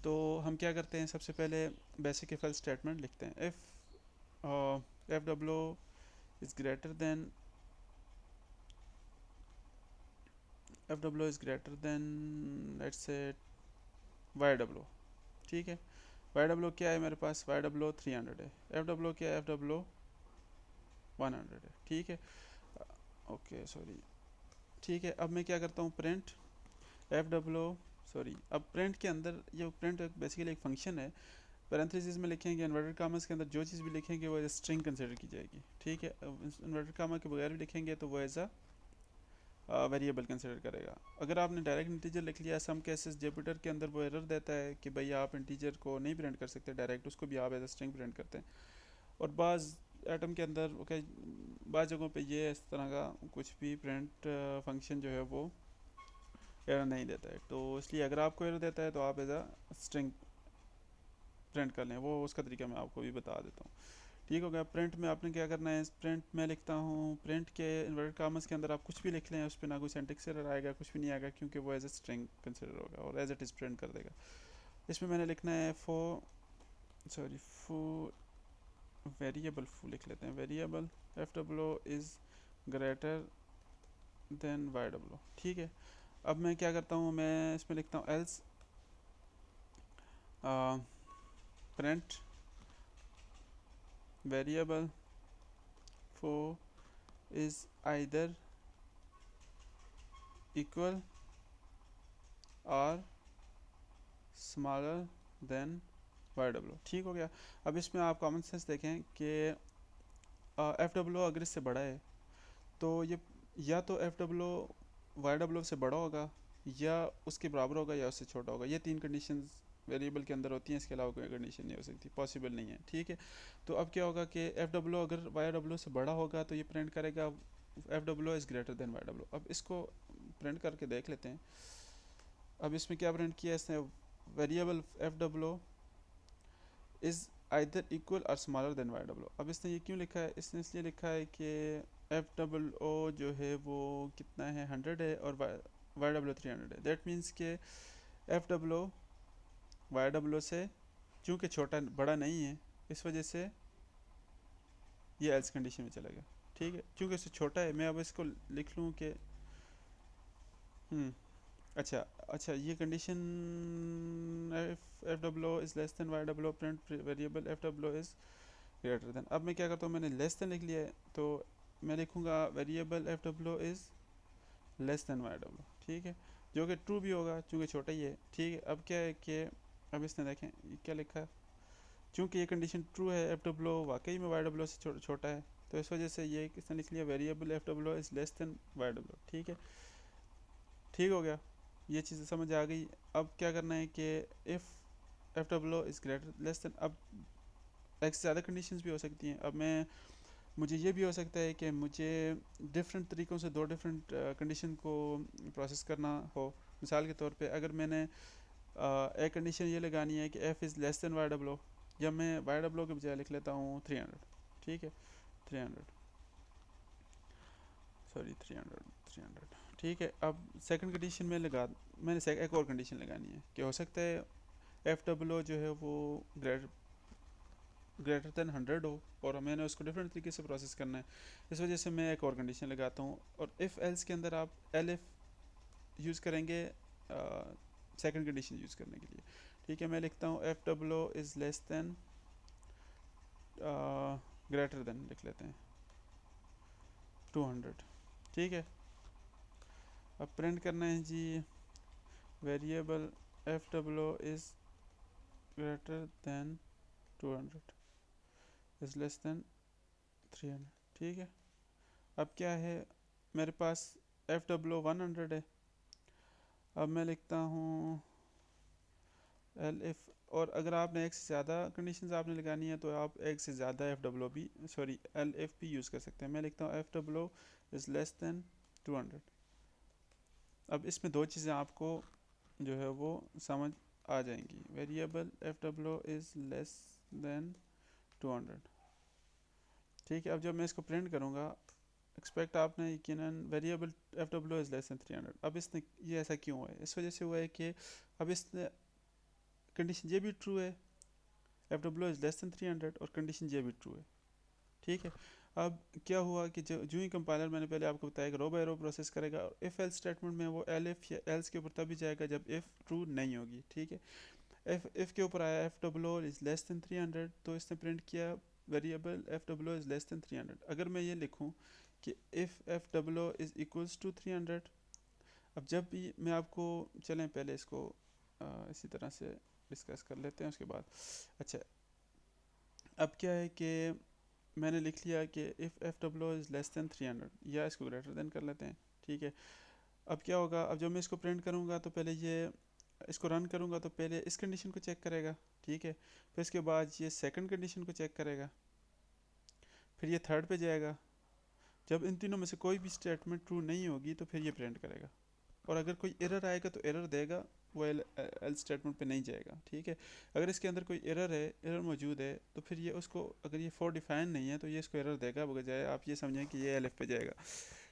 तो हम क्या करते हैं, सबसे पहले बेसिक एफ एल स्टेटमेंट लिखते हैं। F W is greater than F W is greater than let's say Y W. ठीक है, वाई डब्ल्यू क्या है मेरे पास, वाई डब्ल्यू 300 है, एफ डब्ल्यू क्या है, एफ डब्ल्यू 100 है। ठीक है, ओके सॉरी। ठीक है, अब मैं क्या करता हूँ, प्रिंट एफ डब्ल्यू, सॉरी, अब प्रिंट के अंदर ये प्रिंट बेसिकली एक फंक्शन है, पैरेंथेसिस में लिखेंगे, इन्वर्टेड कामस के अंदर जो चीज़ भी लिखेंगे वो एज स्ट्रिंग कंसिडर की जाएगी। ठीक है, इन्वर्टेड कामा के बगैर भी लिखेंगे तो वो एज वेरिएबल कंसिडर करेगा। अगर आपने डायरेक्ट इंटीजर लिख लिया, सम केसेस जुपिटर के अंदर वो एरर देता है कि भाई आप इंटीजर को नहीं प्रिंट कर सकते डायरेक्ट, उसको भी आप एज स्ट्रिंग प्रिंट करते हैं। और बाज़ एटम के अंदर ओके, बाज़ जगहों पे ये इस तरह का कुछ भी प्रिंट फंक्शन जो है वो एरर नहीं देता है, तो इसलिए अगर आपको एरर देता है तो आप एज अ स्ट्रिंग प्रिंट कर लें, वो उसका तरीका मैं आपको भी बता देता हूँ। ठीक हो गया, प्रिंट में आपने क्या करना है, प्रिंट में लिखता हूँ, प्रिंट के इन्वर्टेड कामस के अंदर आप कुछ भी लिख लें, उस पर ना कोई सिंटैक्स एरर आएगा, कुछ भी नहीं आएगा, क्योंकि वो एज ए स्ट्रिंग कंसिडर होगा और एज इट इज़ प्रिंट कर देगा। इसमें मैंने लिखना है फो वेरिएबल फू लिख लेते हैं, variable F W is greater than Y W. ठीक है, अब मैं क्या करता हूँ, मैं इसमें लिखता हूँ else print variable foo is either equal और स्मॉलर देन वाई डब्ल्यू। ठीक हो गया, अब इसमें आप कॉमन सेंस देखें कि एफ डब्ल्यू अगर इससे बड़ा है तो ये या तो एफ डब्ल्यू वाई डब्ल्यू से बड़ा होगा, या उसके बराबर होगा, या उससे छोटा होगा। ये तीन कंडीशंस वेरिएबल के अंदर होती हैं, इसके अलावा कोई कंडीशन नहीं हो सकती, पॉसिबल नहीं है। ठीक है, तो अब क्या होगा कि एफ डब्ल्यू अगर वाई डब्ल्यू से बड़ा होगा तो ये प्रिंट करेगा F W is greater than Y W. अब इसको प्रिंट करके देख लेते हैं। अब इसमें क्या प्रिंट किया इसने, variable F W is either equal और स्मॉलर देन वाई डब्लो। अब इसने ये क्यों लिखा है, इसने इसलिए लिखा है कि एफ डबल ओ जो है वो कितना है 100 है और वाई डब्लो 300 है। दैट मीन्स के एफ डब्लो वाई डब्लो से चूँकि छोटा बड़ा नहीं है, इस वजह से ये एल्स कंडीशन में चला गया। ठीक है, क्योंकि इससे छोटा है, मैं अब इसको लिख लूँ कि हम्म अच्छा अच्छा, ये condition F F W is less than Y W print variable F W is greater than. अब मैं क्या करता हूँ, मैंने लेस देन लिख लिया है तो मैं लिखूँगा variable F W is less than Y W. ठीक है, जो कि ट्रू भी होगा चूँकि छोटा ही है। ठीक है, अब क्या है कि अब इसने देखें ये क्या लिखा है, चूँकि ये कंडीशन ट्रू है, एफ डब्लो वाकई में वाई डब्लो से छोटा है, तो इस वजह से ये इसने लिख लिया variable F W is less than Y W. ठीक है, ठीक हो गया, ये चीज़ समझ आ गई। अब क्या करना है कि if F W is greater less than, अब एक से ज़्यादा कंडीशंस भी हो सकती हैं। अब मैं मुझे ये भी हो सकता है कि मुझे डिफरेंट तरीक़ों से दो डिफरेंट कंडीशन को प्रोसेस करना हो। मिसाल के तौर पे अगर मैंने एक कंडीशन ये लगानी है कि F is less than Y W, या मैं वाई डब्लो के बजाय लिख लेता हूँ 300। ठीक है, 300, सॉरी 300। ठीक है, अब सेकंड कंडीशन में मैंने एक और कंडीशन लगानी है कि हो सकता है एफ़ डब्लो जो है वो ग्रेटर देन 100 हो और मैंने उसको डिफरेंट तरीके से प्रोसेस करना है। इस वजह से मैं एक और कंडीशन लगाता हूँ, और इफ़ एल्स के अंदर आप एल एफ यूज़ करेंगे सेकंड कंडीशन यूज़ करने के लिए। ठीक है, मैं लिखता हूँ F W is less than greater than लिख लेते हैं 200। ठीक है, अब प्रिंट करना है जी variable F W is greater than 200 is less than 300। ठीक है, अब क्या है, मेरे पास एफ डब्लो 100 है। अब मैं लिखता हूँ एल एफ, और अगर आपने एक से ज़्यादा कंडीशंस आपने लगानी है तो आप एक से ज़्यादा एफ डब्लो भी सॉरी एल एफ भी यूज़ कर सकते हैं। मैं लिखता हूँ F W is less than 200। अब इसमें दो चीज़ें आपको जो है वो समझ आ जाएंगी। Variable F W is less than 200। ठीक है, अब जब मैं इसको प्रिंट करूँगा, एक्सपेक्ट आपने यकीनन variable F W is less than 300। अब इसने ये ऐसा क्यों हुआ है, इस वजह से हुआ है कि अब इसने कंडीशन ये भी ट्रू है, F W is less than 300, और कंडीशन ये भी ट्रू है। ठीक है, अब क्या हुआ कि जो ही कंपाइलर मैंने पहले आपको बताया कि रो बाय रो प्रोसेस करेगा, और इफ़ एल्स स्टेटमेंट में वो एल एफ या एल्स के ऊपर तभी जाएगा जब इफ़ ट्रू नहीं होगी। ठीक है, इफ़ के ऊपर आया F W is less than 300, तो इसने प्रिंट किया variable F W is less than 300। अगर मैं ये लिखूँ कि if F W is equals to 300, अब जब भी मैं आपको, चलें पहले इसको इसी तरह से डिस्कस कर लेते हैं उसके बाद। अच्छा, अब क्या है कि मैंने लिख लिया कि if F W is less than 300, या इसको ग्रेटर देन कर लेते हैं। ठीक है, अब क्या होगा, अब जब मैं इसको प्रिंट करूँगा तो पहले ये इसको रन करूँगा तो पहले इस कंडीशन को चेक करेगा। ठीक है, फिर इसके बाद ये सेकंड कंडीशन को चेक करेगा, फिर ये थर्ड पे जाएगा। जब इन तीनों में से कोई भी स्टेटमेंट ट्रू नहीं होगी तो फिर ये प्रिंट करेगा, और अगर कोई एरर आएगा तो एरर देगा, वो एल स्टेटमेंट पे नहीं जाएगा। ठीक है, अगर इसके अंदर कोई एरर है, एरर मौजूद है, तो फिर ये उसको, अगर ये फॉर डिफाइन नहीं है तो ये इसको एरर देगा, बजाय आप ये समझें कि ये एलिफ पे जाएगा।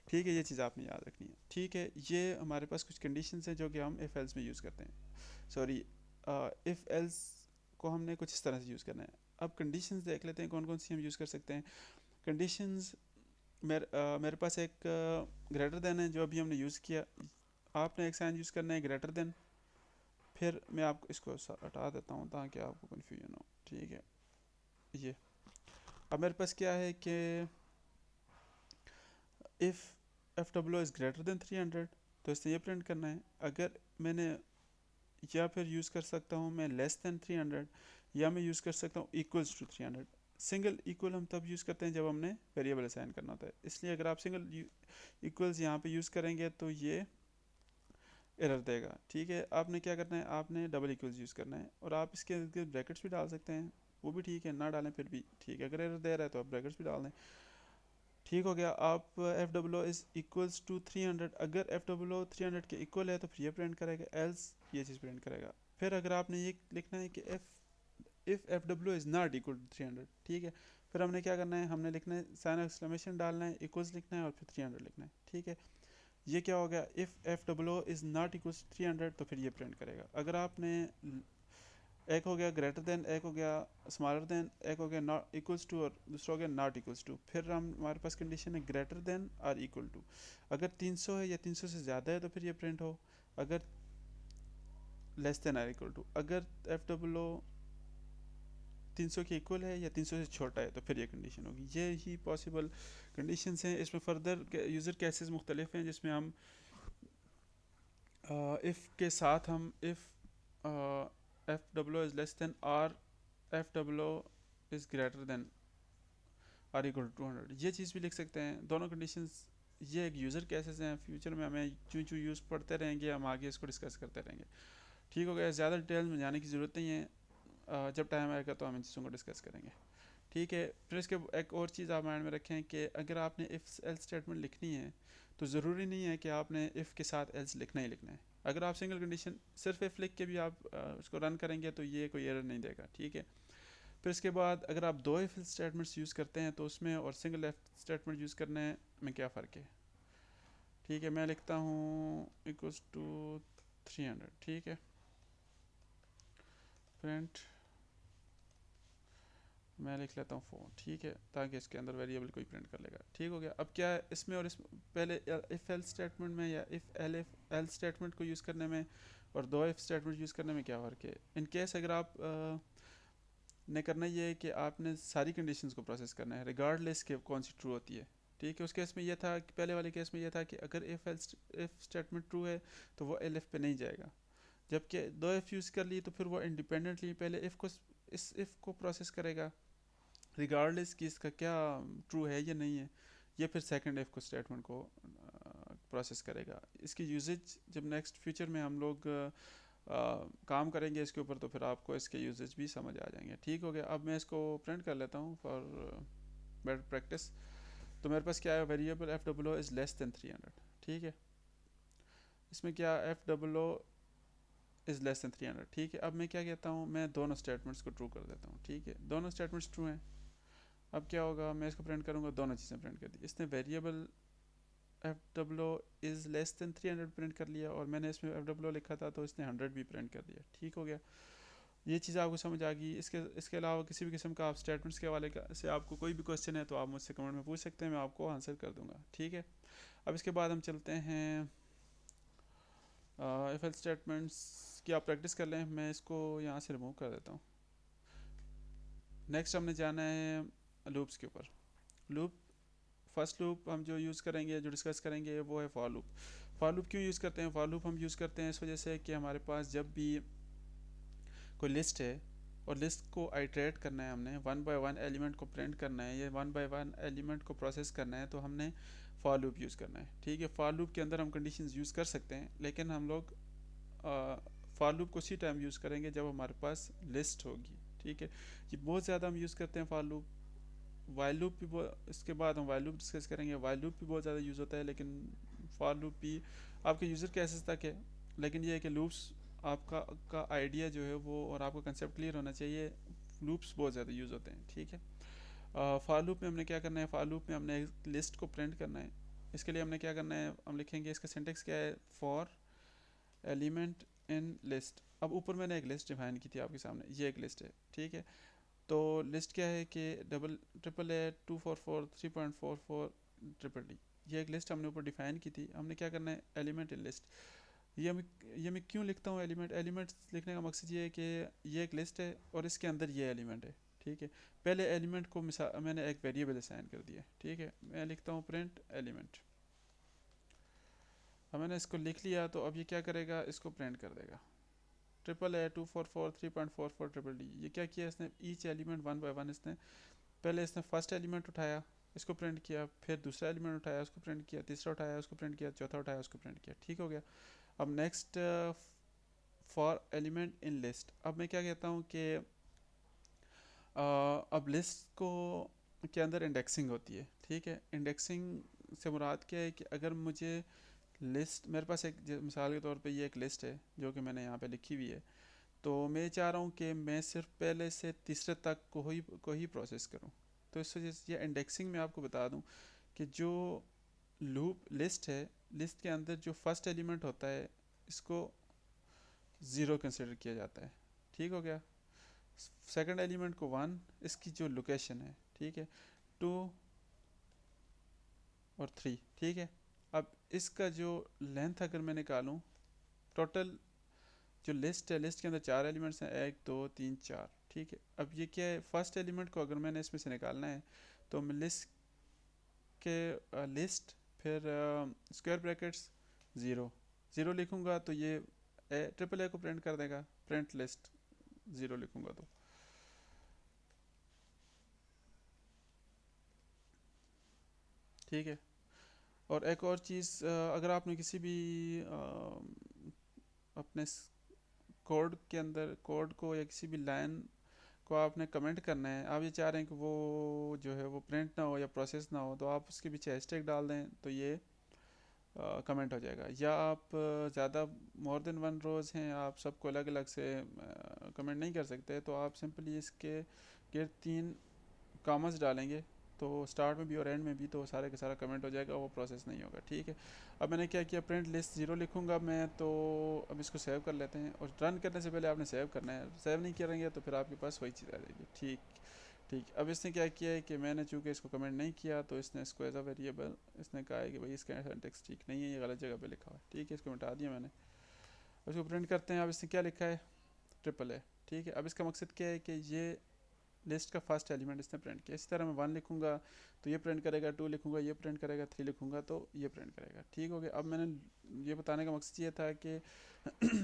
ठीक है, ये चीज़ आपने याद रखनी है। ठीक है, ये हमारे पास कुछ कंडीशंस हैं जो कि हम इफ़ एल्स में यूज़ करते हैं। सॉरी, इफ़ एल्स को हमने कुछ इस तरह से यूज़ करना है। अब कंडीशंस देख लेते हैं कौन कौन सी हम यूज़ कर सकते हैं। कंडीशंस मेरे पास एक ग्रेटर देन है जो अभी हमने यूज़ किया। आपने एक साइन यूज़ करना है ग्रेटर देन, फिर मैं आपको इसको हटा देता हूँ ताकि आपको कन्फ्यूजन हो। ठीक है, ये अब मेरे पास क्या है कि if F W is greater then 300, तो इससे ये प्रिंट करना है। अगर मैंने, या फिर यूज़ कर सकता हूँ मैं लेस दैन 300, या मैं यूज़ कर सकता हूँ इक्वल्स टू 300। सिंगल इक्वल हम तब यूज़ करते हैं जब हमने वेरिएबल असाइन करना होता है, इसलिए अगर आप सिंगल इक्वल्स यहाँ पे यूज़ करेंगे तो ये एरर देगा। ठीक है, आपने क्या करना है, आपने डबल इक्वल्स यूज़ करना है, और आप इसके ब्रैकेट्स भी डाल सकते हैं, वो भी ठीक है, ना डालें फिर भी ठीक है। अगर एरर दे रहा है तो आप ब्रैकेट्स भी डाल दें। ठीक हो गया, आप F W is equals to 300, अगर एफ डब्लो 300 के इक्वल है तो फिर ये प्रिंट करेगा, एल्स ये चीज़ प्रिंट करेगा। फिर अगर आपने ये लिखना है कि F if F W is not equal to 300, ठीक है। फिर हमने क्या करना है, हमने लिखना है साइन एक्सक्लेमेशन डालना है, इक्वल्स लिखना है और फिर 300 लिखना है, ठीक है। ये क्या हो गया, if F W is not equal to 300, तो फिर ये प्रिंट करेगा। अगर आपने एक हो गया ग्रेटर देन, एक हो गया स्मॉलर देन, एक हो गया नॉट इक्वल्स टू और दूसरा हो गया नॉट इक्वल्स टू, फिर हम हमारे पास कंडीशन है ग्रेटर देन और इक्वल टू। अगर 300 है या 300 से ज़्यादा है तो फिर ये प्रिंट हो, अगर लेस देन और इक्वल टू, अगर एफ डब्ल्यू 300 के इक्वल है या 300 से छोटा है तो फिर ये कंडीशन होगी। ये ही पॉसिबल कंडीशंस हैं। इसमें फर्दर यूज़र केसेस मुख्तलिफ हैं जिसमें हम इफ़ के साथ हम if F W is less than और F W is greater than or equal to 200, ये चीज़ भी लिख सकते हैं। दोनों कंडीशंस ये एक यूज़र केसेस हैं। फ्यूचर में हमें चूँ चूँ यूज़ पढ़ते रहेंगे, हम आगे इसको डिस्कस करते रहेंगे। ठीक हो गया, ज़्यादा डिटेल में जाने की ज़रूरत नहीं है। जब टाइम आएगा तो हम इन चीज़ों को डिस्कस करेंगे, ठीक है। फिर इसके एक और चीज़ आप माइंड में रखें कि अगर आपने इफ़ एल्स स्टेटमेंट लिखनी है तो ज़रूरी नहीं है कि आपने इफ़ के साथ एल्स लिखना ही लिखना है। अगर आप सिंगल कंडीशन सिर्फ इफ़ लिख के भी आप उसको रन करेंगे तो ये कोई एरर नहीं देगा, ठीक है। फिर इसके बाद अगर आप दो इफ स्टेटमेंट्स यूज़ करते हैं तो उसमें और सिंगल इफ स्टेटमेंट यूज़ करने में क्या फ़र्क है, ठीक है। मैं लिखता हूँ इक्वल्स टू 300, ठीक है। प्रिंट मैं लिख लेता हूँ 4, ठीक है, ताकि इसके अंदर वेरिएबल कोई प्रिंट कर लेगा। ठीक हो गया। अब क्या है इसमें और इस पहले इफ़ एल स्टेटमेंट में या इफ़ एल स्टेटमेंट को यूज़ करने में और दो इफ स्टेटमेंट यूज़ करने में क्या फ़र्क है। इन केस अगर आप ने करना ये है कि आपने सारी कंडीशंस को प्रोसेस करना है रिगार्डलेस के कौन सी ट्रू होती है, ठीक है। उस केस में ये था कि पहले वाले केस में ये था कि अगर इफ़ स्टेटमेंट ट्रू है तो वो एल पे नहीं जाएगा, जबकि दो इफ़ यूज़ कर ली तो फिर वो इंडिपेंडेंटली पहले इफ़ को इस इफ़ को प्रोसेस करेगा रिगार्डलेस कि इसका क्या ट्रू है या नहीं है, या फिर सेकंड इफ़ को स्टेटमेंट को प्रोसेस करेगा। इसकी यूजेज जब नेक्स्ट फ्यूचर में हम लोग काम करेंगे इसके ऊपर तो फिर आपको इसके यूजेज भी समझ आ जाएंगे। ठीक हो गया। अब मैं इसको प्रिंट कर लेता हूँ फॉर बेटर प्रैक्टिस। तो मेरे पास क्या है, variable F W is less than 300, ठीक है। इसमें क्या F W is less than 300, ठीक है। अब मैं क्या कहता हूँ, मैं दोनों स्टेटमेंट्स को ट्रू कर देता हूँ, ठीक है। दोनों स्टेटमेंट्स ट्रू हैं। अब क्या होगा, मैं इसको प्रिंट करूँगा, दोनों चीज़ें प्रिंट कर दी। इसने variable F W is less than 300 print कर लिया और मैंने इसमें एफ डब्ल्यू लिखा था तो इसने 100 भी प्रिंट कर दिया। ठीक हो गया। ये चीज़ आपको समझ आ गई। इसके अलावा किसी भी किस्म का आप स्टेटमेंट्स के हवाले से आपको कोई भी क्वेश्चन है तो आप मुझसे कमेंट में पूछ सकते हैं, मैं आपको आंसर कर दूंगा, ठीक है। अब इसके बाद हम चलते हैं इफ एल स्टेटमेंट्स की आप प्रैक्टिस कर लें। मैं इसको यहाँ से रिमूव कर देता हूँ। नेक्स्ट हमने जाना है लूप्स के ऊपर। लूप फर्स्ट लूप हम जो यूज़ करेंगे, जो डिस्कस करेंगे वो है फॉर लूप। फॉर लूप क्यों यूज़ करते हैं, फॉर लूप हम यूज़ करते हैं इस वजह से कि हमारे पास जब भी कोई लिस्ट है और लिस्ट को आइट्रेट करना है, हमने वन बाय वन एलिमेंट को प्रिंट करना है या वन बाय वन एलिमेंट को प्रोसेस करना है, तो हमने फॉर लूप यूज़ करना है, ठीक है। फॉर लूप के अंदर हम कंडीशंस यूज़ कर सकते हैं, लेकिन हम लोग फॉर लूप को उसी टाइम यूज़ करेंगे जब हमारे पास लिस्ट होगी, ठीक है। ये बहुत ज़्यादा हम यूज़ करते हैं फॉर लूप। वाइल लूप भी इसके बाद हम वाइल लूप डिस्कस करेंगे। वाइल लूप भी बहुत ज़्यादा यूज़ होता है, लेकिन फॉर लूप भी आपके यूज़र केसेस तक है। लेकिन ये है कि लूप्स आपका का आइडिया जो है वो और आपका कंसेप्ट क्लियर होना चाहिए। लूप्स बहुत ज़्यादा यूज़ होते हैं, ठीक है। फॉर लूप में हमने क्या करना है, फॉर लूप में हमने एक लिस्ट को प्रिंट करना है। इसके लिए हमने क्या करना है, हम लिखेंगे, इसका सिंटेक्स क्या है, फॉर एलिमेंट इन लिस्ट। अब ऊपर मैंने एक लिस्ट डिफाइन की थी आपके सामने, ये एक लिस्ट है, ठीक है। तो लिस्ट क्या है कि double triple A 244 3.44 triple D, ये एक लिस्ट हमने ऊपर डिफाइन की थी। हमने क्या करना है, एलिमेंट इन लिस्ट। ये मैं क्यों लिखता हूँ एलिमेंट, लिखने का मकसद ये है कि ये एक लिस्ट है और इसके अंदर ये एलिमेंट है, ठीक है। पहले एलिमेंट को मिसाल मैंने एक वेरिएबल असाइन कर दिया, ठीक है। मैं लिखता हूँ प्रिंट एलिमेंट। अब मैंने इसको लिख लिया तो अब ये क्या करेगा, इसको प्रिंट कर देगा। ट्रिपल ए 244 3.44 ट्रिपल डी, ये क्या किया इसने, each element one by one इसने पहले इसने फर्स्ट एलिमेंट उठाया, इसको प्रिंट किया, फिर दूसरा एलिमेंट उठाया, उसको प्रिंट किया, तीसरा उठाया, उसको प्रिंट किया, चौथा उठाया, उसको प्रिंट किया, ठीक हो गया। अब next for element in list. अब मैं क्या कहता हूँ कि अब लिस्ट को के अंदर इंडेक्सिंग होती है, ठीक है। इंडेक्सिंग से मुराद क्या है कि अगर मुझे लिस्ट, मेरे पास एक मिसाल के तौर पे ये एक लिस्ट है जो कि मैंने यहाँ पे लिखी हुई है, तो मैं चाह रहा हूँ कि मैं सिर्फ पहले से तीसरे तक को ही प्रोसेस करूँ। तो इस वजह से ये इंडेक्सिंग में आपको बता दूँ कि जो लूप लिस्ट है, लिस्ट के अंदर जो फर्स्ट एलिमेंट होता है इसको ज़ीरो कंसिडर किया जाता है। ठीक हो गया। सेकंड एलिमेंट को वन, इसकी जो लोकेशन है, ठीक है, टू और थ्री, ठीक है। अब इसका जो लेंथ अगर मैं निकालूं, टोटल जो लिस्ट है, लिस्ट के अंदर चार एलिमेंट्स हैं, एक दो तीन चार, ठीक है। अब ये क्या है, फर्स्ट एलिमेंट को अगर मैंने इसमें से निकालना है तो मैं लिस्ट के लिस्ट फिर स्क्वायर ब्रैकेट्स ज़ीरो, ज़ीरो लिखूंगा तो ये ट्रिपल ए को प्रिंट कर देगा, प्रिंट लिस्ट ज़ीरो लिखूंगा तो। ठीक है। और एक और चीज़, अगर आपने किसी भी अपने कोड के अंदर कोड को या किसी भी लाइन को आपने कमेंट करना है, आप ये चाह रहे हैं कि वो जो है वो प्रिंट ना हो या प्रोसेस ना हो, तो आप उसके पीछे हैशटैग डाल दें तो ये कमेंट हो जाएगा। या आप ज़्यादा मोर देन वन रोज़ हैं, आप सबको अलग अलग से कमेंट नहीं कर सकते, तो आप सिंपली इसके गिर्द तीन कॉमर्स डालेंगे तो स्टार्ट में भी और एंड में भी, तो सारे का सारा कमेंट हो जाएगा, वो प्रोसेस नहीं होगा। ठीक है। अब मैंने क्या किया, प्रिंट लिस्ट ज़ीरो लिखूंगा मैं तो। अब इसको सेव कर लेते हैं, और रन करने से पहले आपने सेव करना है, सेव नहीं करेंगे तो फिर आपके पास वही चीज़ आ जाएगी। ठीक। ठीक। अब इसने क्या किया है कि मैंने चूँकि इसको कमेंट नहीं किया तो इसने इसको एज अ वेरिएबल इसने कहा है कि भाई इसका सिंटैक्स ठीक नहीं है, ये गलत जगह पे लिखा हुआ है। ठीक है, इसको मिटा दिया मैंने। अब इसको प्रिंट करते हैं। अब इसने क्या लिखा है, ट्रिपल है। ठीक है। अब इसका मकसद क्या है कि ये लिस्ट का फर्स्ट एलिमेंट इसने प्रिंट किया। इसी तरह मैं वन लिखूंगा तो ये प्रिंट करेगा, टू लिखूंगा ये प्रिंट करेगा, थ्री लिखूंगा तो ये प्रिंट करेगा। ठीक हो गया। अब मैंने ये बताने का मकसद ये था कि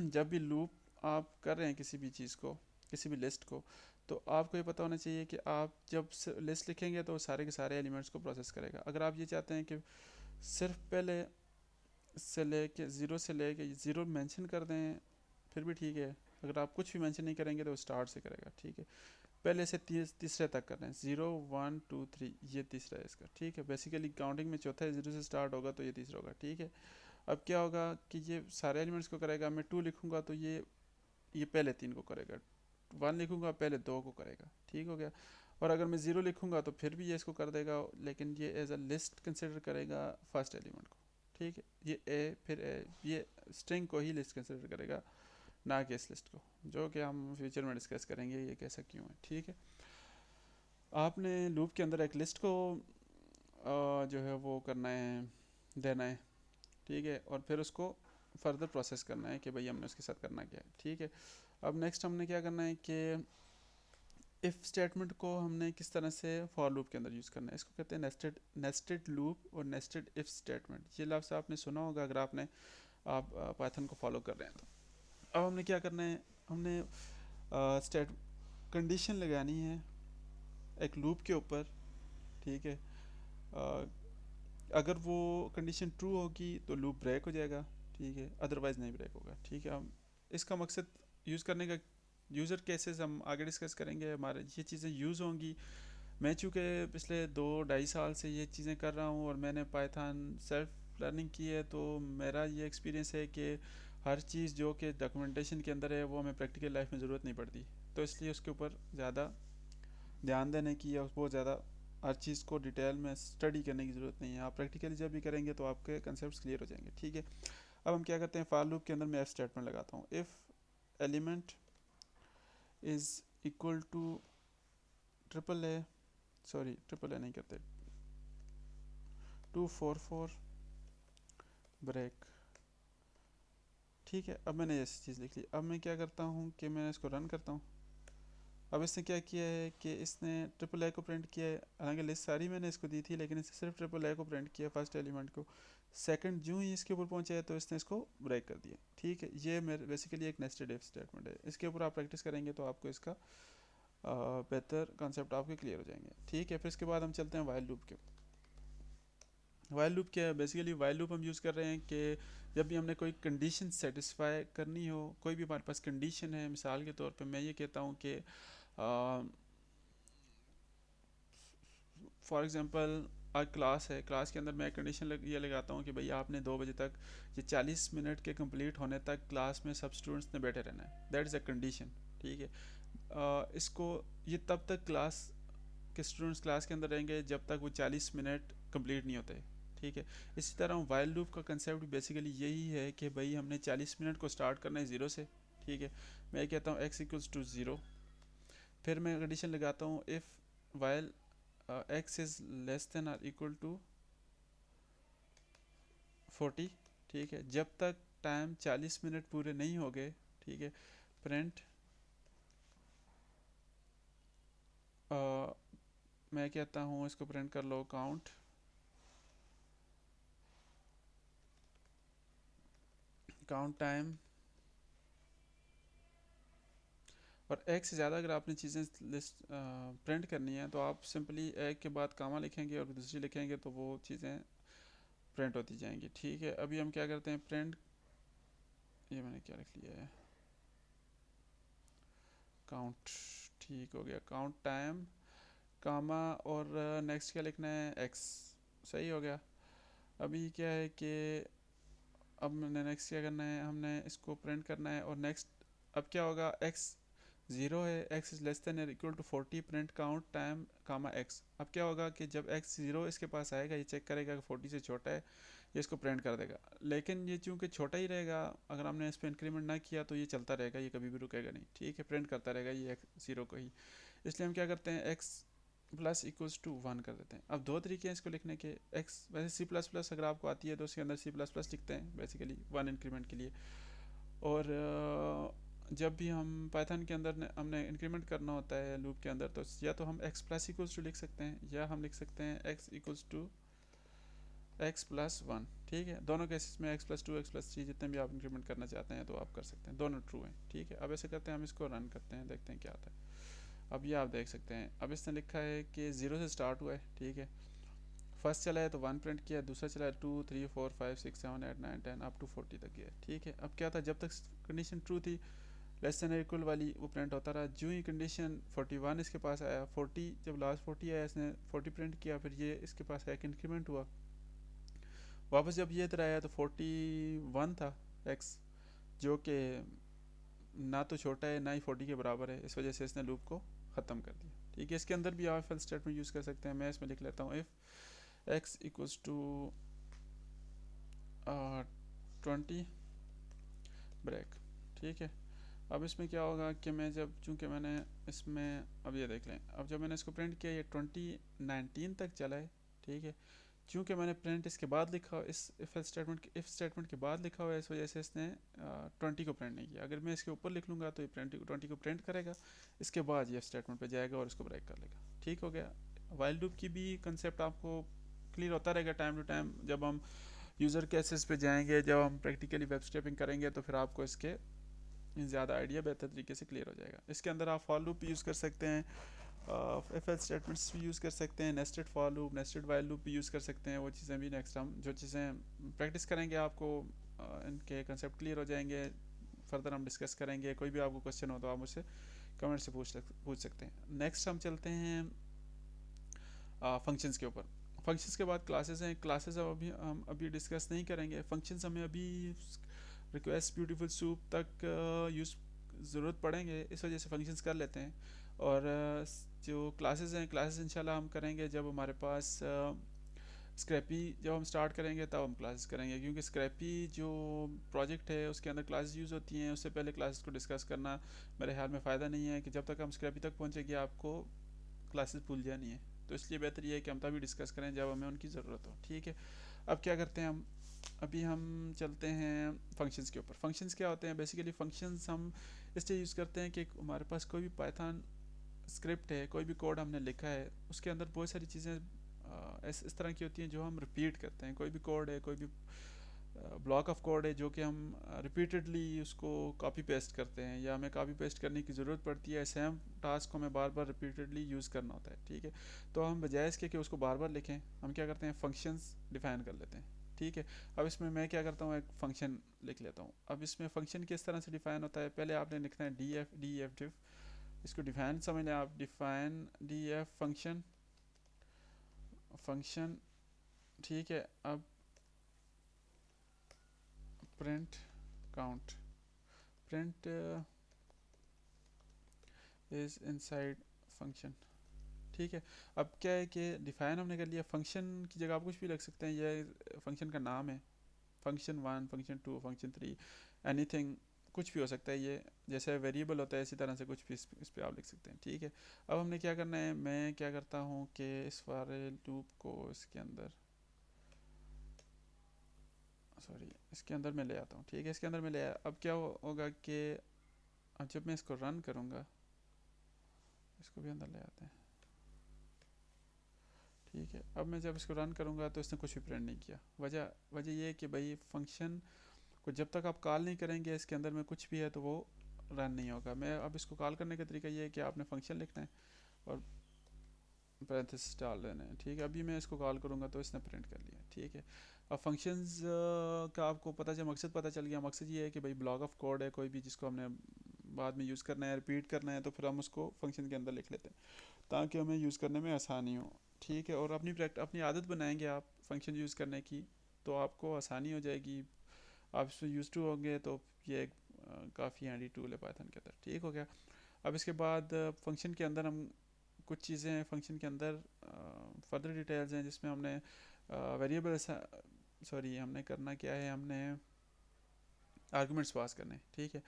जब भी लूप आप कर रहे हैं किसी भी चीज़ को, किसी भी लिस्ट को, तो आपको ये पता होना चाहिए कि आप जब लिस्ट लिखेंगे तो सारे के सारे एलिमेंट्स को प्रोसेस करेगा। अगर आप ये चाहते हैं कि सिर्फ पहले से लेके ज़ीरो से लेके ज़ीरो मेंशन कर दें फिर भी ठीक है। अगर आप कुछ भी मेंशन नहीं करेंगे तो स्टार्ट से करेगा। ठीक है। पहले से तीसरे तक कर रहे हैं, ज़ीरो वन टू थ्री, ये तीसरा है इसका। ठीक है। बेसिकली काउंटिंग में चौथा है, ज़ीरो से स्टार्ट होगा तो ये तीसरा होगा। ठीक है। अब क्या होगा कि ये सारे एलिमेंट्स को करेगा। मैं टू लिखूंगा तो ये पहले तीन को करेगा, वन लिखूंगा पहले दो को करेगा। ठीक हो गया। और अगर मैं ज़ीरो लिखूंगा तो फिर भी ये इसको कर देगा, लेकिन ये एज अ लिस्ट कंसिडर करेगा फर्स्ट एलिमेंट को। ठीक है। ये ए फिर ए, ये स्ट्रिंग को ही लिस्ट कंसिडर करेगा, ना कि इस लिस्ट को, जो कि हम फ्यूचर में डिस्कस करेंगे ये कैसा क्यों है। ठीक है। आपने लूप के अंदर एक लिस्ट को जो है वो करना है, देना है। ठीक है। और फिर उसको फर्दर प्रोसेस करना है कि भाई हमने उसके साथ करना क्या है। ठीक है। अब नेक्स्ट हमने क्या करना है कि इफ़ स्टेटमेंट को हमने किस तरह से फॉर लूप के अंदर यूज़ करना है। इसको कहते हैं नेस्टेड नेस्टेड लूप और नेस्टेड इफ़ स्टेटमेंट। ये लफ्ज़ आपने सुना होगा अगर आप पाइथन को फॉलो कर रहे हैं तो। अब हमने क्या करना है, हमने स्टेट कंडीशन लगानी है एक लूप के ऊपर। ठीक है। अ, अगर वो कंडीशन ट्रू होगी तो लूप ब्रेक हो जाएगा। ठीक है। अदरवाइज़ नहीं ब्रेक होगा। ठीक है। हम इसका मकसद यूज़ करने का, यूज़र केसेस हम आगे डिस्कस करेंगे, हमारे ये चीज़ें यूज़ होंगी। मैं चूँकि पिछले 2 ढाई साल से ये चीज़ें कर रहा हूँ और मैंने पाइथन सेल्फ लर्निंग की है, तो मेरा ये एक्सपीरियंस है कि हर चीज़ जो कि डॉक्यूमेंटेशन के अंदर है वो हमें प्रैक्टिकल लाइफ में ज़रूरत नहीं पड़ती। तो इसलिए उसके ऊपर ज़्यादा ध्यान देने की या बहुत ज़्यादा हर चीज़ को डिटेल में स्टडी करने की ज़रूरत नहीं है। आप प्रैक्टिकली जब भी करेंगे तो आपके कंसेप्ट क्लियर हो जाएंगे। ठीक है। अब हम क्या करते हैं, फॉर लूप के अंदर मैं एफ स्टेटमेंट लगाता हूँ। If element is equal to triple A, sorry triple A नहीं करते, 244 ब्रेक। ठीक है। अब मैंने ऐसी चीज़ लिख ली। अब मैं क्या करता हूँ कि मैं इसको रन करता हूँ। अब इसने क्या किया है कि इसने ट्रिपल ए को प्रिंट किया है, हालांकि लिस्ट सारी मैंने इसको दी थी, लेकिन इसने सिर्फ ट्रिपल ए को प्रिंट किया फर्स्ट एलिमेंट को। सेकंड जो ही इसके ऊपर पहुंचा है तो इसने इसको ब्रेक कर दिया। ठीक है। ये मेरे बेसिकली एक नेस्टेड इफ स्टेटमेंट है। इसके ऊपर आप प्रैक्टिस करेंगे तो आपको इसका बेहतर कॉन्सेप्ट आपके क्लियर हो जाएंगे। ठीक है। फिर इसके बाद हम चलते हैं वाइल लूप के। वाइल लूप क्या है, बेसिकली वाइल लूप हम यूज़ कर रहे हैं कि जब भी हमने कोई कंडीशन सेटिस्फाई करनी हो, कोई भी हमारे पास कंडीशन है, मिसाल के तौर पे मैं ये कहता हूँ कि फॉर एग्ज़ाम्पल आज क्लास है, क्लास के अंदर मैं कंडीशन ये लगाता हूँ कि भाई आपने 2 बजे तक, ये 40 मिनट के कंप्लीट होने तक क्लास में सब स्टूडेंट्स ने बैठे रहना है, दैट इज़ अ कंडीशन। ठीक है। इसको, ये तब तक क्लास के स्टूडेंट्स क्लास के अंदर रहेंगे जब तक वो 40 मिनट कंप्लीट नहीं होते। ठीक है। इसी तरह वाइल लूप का कंसेप्ट बेसिकली यही है कि भाई हमने 40 मिनट को स्टार्ट करना है ज़ीरो से। ठीक है। मैं कहता हूँ x इक्वल्स टू ज़ीरो, फिर मैं कंडीशन लगाता हूँ if while x is less than or equal to 40। ठीक है। जब तक टाइम 40 मिनट पूरे नहीं हो गए, ठीक है, प्रिंट मैं कहता हूँ इसको प्रिंट कर लो काउंट काउंट टाइम। और एक से ज़्यादा अगर आपने चीज़ें लिस्ट प्रिंट करनी है तो आप सिंपली एक के बाद कामा लिखेंगे और दूसरी लिखेंगे तो वो चीज़ें प्रिंट होती जाएंगी। ठीक है। अभी हम क्या करते हैं, प्रिंट, ये मैंने क्या लिख लिया है, काउंट। ठीक हो गया, काउंट टाइम कामा, और नेक्स्ट क्या लिखना है, एक्स। सही हो गया। अभी क्या है कि अब मैंने नेक्स्ट क्या करना है, हमने इसको प्रिंट करना है, और नेक्स्ट अब क्या होगा, एक्स ज़ीरो है, X is less than equal to 40, print count time comma X. अब क्या होगा कि जब एक्स ज़ीरो इसके पास आएगा, ये चेक करेगा कि 40 से छोटा है, ये इसको प्रिंट कर देगा। लेकिन ये चूंकि छोटा ही रहेगा, अगर हमने इस पर इंक्रीमेंट ना किया तो ये चलता रहेगा, ये कभी भी रुकेगा नहीं। ठीक है। प्रिंट करता रहेगा ये ज़ीरो को ही। इसलिए हम क्या करते हैं, X plus equals to one कर देते हैं। अब दो तरीके हैं इसको लिखने के, एक्स वैसे सी प्लस प्लस अगर आपको आती है तो उसके अंदर सी प्लस प्लस लिखते हैं बेसिकली वन इंक्रीमेंट के लिए। और जब भी हम पाइथन के अंदर हमने इंक्रीमेंट करना होता है लूप के अंदर, तो या तो हम एक्स प्लस इक्वल्स टू लिख सकते हैं, या हम लिख सकते हैं X equals to X plus one. ठीक है। दोनों केसेस में X plus two, X plus three, जितने भी आप इंक्रीमेंट करना चाहते हैं तो आप कर सकते हैं, दोनों ट्रू हैं। ठीक है। अब ऐसे करते हैं, हम इसको रन करते हैं, देखते हैं क्या आता है। अब ये आप देख सकते हैं, अब इसने लिखा है कि ज़ीरो से स्टार्ट हुआ है। ठीक है। फर्स्ट चला है तो वन प्रिंट किया, दूसरा चला है 2 3 4 5 6 7 8 9 10 अप टू 40 तक गया। ठीक है। अब क्या था, जब तक कंडीशन ट्रू थी लेस देन इक्वल वाली, वो प्रिंट होता रहा। जो ही कंडीशन 41 इसके पास आया, 40 जब लास्ट 40 आया, इसने 40 प्रिंट किया, फिर ये इसके पास एक इंक्रीमेंट हुआ, वापस जब ये इधर आया तो 41 था एक्स, जो कि ना तो छोटा है ना ही 40 के बराबर है, इस वजह से इसने लूप को ख़त्म कर दिया। ठीक है। इसके अंदर भी आप एल्स स्टेटमेंट यूज़ कर सकते हैं। मैं इसमें लिख लेता हूँ if X equals to 20 break. ठीक है। अब इसमें क्या होगा कि मैं जब, चूंकि मैंने इसमें, अब ये देख लें, अब जब मैंने इसको प्रिंट किया ये 2019 तक चला है। ठीक है। चूंकि मैंने प्रिंट इसके बाद लिखा, इस इफ स्टेटमेंट के बाद लिखा हुआ है, इस वजह से इसने 20 को प्रिंट नहीं किया। अगर मैं इसके ऊपर लिख लूँगा तो ये 20 को प्रिंट करेगा, इसके बाद ये स्टेटमेंट पे जाएगा और इसको ब्रेक कर लेगा। ठीक हो गया। वाइल लूप की भी कंसेप्ट आपको क्लियर होता रहेगा टाइम टू टाइम, जब हम यूज़र केसेस पे जाएंगे, जब हम प्रैक्टिकली वेब स्टेपिंग करेंगे, तो फिर आपको इसके ज़्यादा आइडिया बेहतर तरीके से क्लियर हो जाएगा। इसके अंदर आप फॉर लूप यूज़ कर सकते हैं, एफ एल स्टेटमेंट्स भी यूज़ कर सकते हैं, nested for loop, nested while loop भी यूज़ कर सकते हैं। वो चीज़ें भी नेक्स्ट हम जो चीज़ें प्रैक्टिस करेंगे आपको इनके कंसेप्ट क्लियर हो जाएंगे, फर्दर हम डिस्कस करेंगे। कोई भी आपको क्वेश्चन हो तो आप मुझसे कमेंट से पूछ सकते हैं। नेक्स्ट हम चलते हैं फंक्शंस के ऊपर। फंक्शंस के बाद क्लासेस हैं, क्लासेस हम अभी डिस्कस नहीं करेंगे। फंक्शंस हमें अभी रिक्वेस्ट ब्यूटीफुल सूप तक यूज़ ज़रूरत पड़ेंगे, इस वजह से फंक्शंस कर लेते हैं। और जो क्लासेस हैं, क्लासेस इंशाल्लाह हम करेंगे जब हमारे पास स्क्रैपी, जब हम स्टार्ट करेंगे तब हम क्लासेस करेंगे, क्योंकि स्क्रैपी जो प्रोजेक्ट है उसके अंदर क्लासेस यूज़ होती हैं। उससे पहले क्लासेस को डिस्कस करना मेरे ख्याल में फ़ायदा नहीं है, कि जब तक हम स्क्रैपी तक पहुँचेंगे आपको क्लासेस भूल जानी है। तो इसलिए बेहतर ये है कि हम तभी डिस्कस करें जब हमें उनकी ज़रूरत हो। ठीक है। अब क्या करते हैं हम, अभी हम चलते हैं फंक्शंस के ऊपर। फंक्शंस क्या होते हैं, बेसिकली फंक्शंस हम इसलिए यूज़ करते हैं कि हमारे पास कोई भी पाइथन स्क्रिप्ट है, कोई भी कोड हमने लिखा है, उसके अंदर बहुत सारी चीज़ें इस तरह की होती हैं जो हम रिपीट करते हैं। कोई भी कोड है, कोई भी ब्लॉक ऑफ कोड है जो कि हम रिपीटेडली उसको कॉपी पेस्ट करते हैं, या हमें कॉपी पेस्ट करने की ज़रूरत पड़ती है, सेम टास्क को हमें बार बार रिपीटेडली यूज़ करना होता है। ठीक है। तो हम बजाय इसके कि उसको बार बार लिखें, हम क्या करते हैं, फंक्शंस डिफाइन कर लेते हैं। ठीक है। अब इसमें मैं क्या करता हूँ, एक फ़ंक्शन लिख लेता हूँ। अब इसमें फ़ंक्शन किस तरह से डिफ़ाइन होता है, पहले आपने लिखना है डी एफ डिफ, इसको डिफ़ाइन समझ लें आप, define D F function. Function, ठीक है। अब print count, print is inside function, ठीक है। अब क्या है कि डिफाइन हमने कर लिया, फंक्शन की जगह आप कुछ भी रख सकते हैं, यह फंक्शन का नाम है, function one, function two, function three, anything, कुछ भी हो सकता है ये, जैसे वेरिएबल होता है इसी तरह से कुछ भी इस पे आप लिख सकते हैं, ठीक है। अब हमने क्या करना है, मैं क्या करता हूँ कि इस वाले लूप को इसके अंदर, सॉरी, इसके अंदर मैं ले आता हूँ, ठीक है। इसके अंदर मैं ले आया। अब क्या होगा कि अब जब मैं इसको रन करूँगा, इसको भी अंदर ले आते हैं, ठीक है। अब मैं जब इसको रन करूँगा तो इसने कुछ भी प्रिंट नहीं किया। वजह वजह ये है कि भाई फंक्शन को जब तक आप कॉल नहीं करेंगे इसके अंदर में कुछ भी है तो वो रन नहीं होगा। मैं अब इसको कॉल करने का तरीका ये है कि आपने फंक्शन लिखना है और पैरेंथेसिस डाल देना है, ठीक है। अभी मैं इसको कॉल करूँगा तो इसने प्रिंट कर लिया, ठीक है। अब फंक्शंस का आपको पता चल, मकसद पता चल गया। मकसद ये है कि भाई ब्लॉक ऑफ कोड है कोई भी जिसको हमने बाद में यूज़ करना है, रिपीट करना है, तो फिर हम उसको फंक्शन के अंदर लिख लेते हैं ताकि हमें यूज़ करने में आसानी हो, ठीक है। और अपनी आदत बनाएंगे आप फंक्शन यूज़ करने की तो आपको आसानी हो जाएगी, आप इसमें यूज़ टू होंगे तो ये एक काफ़ी हैंडी टूल है पाइथन के अंदर, ठीक हो गया। अब इसके बाद फंक्शन के अंदर हम कुछ चीज़ें हैं, फंक्शन के अंदर फर्दर डिटेल्स हैं जिसमें हमने वेरिएबल, सॉरी हमने करना क्या है, हमने आर्गुमेंट्स पास करने, ठीक है।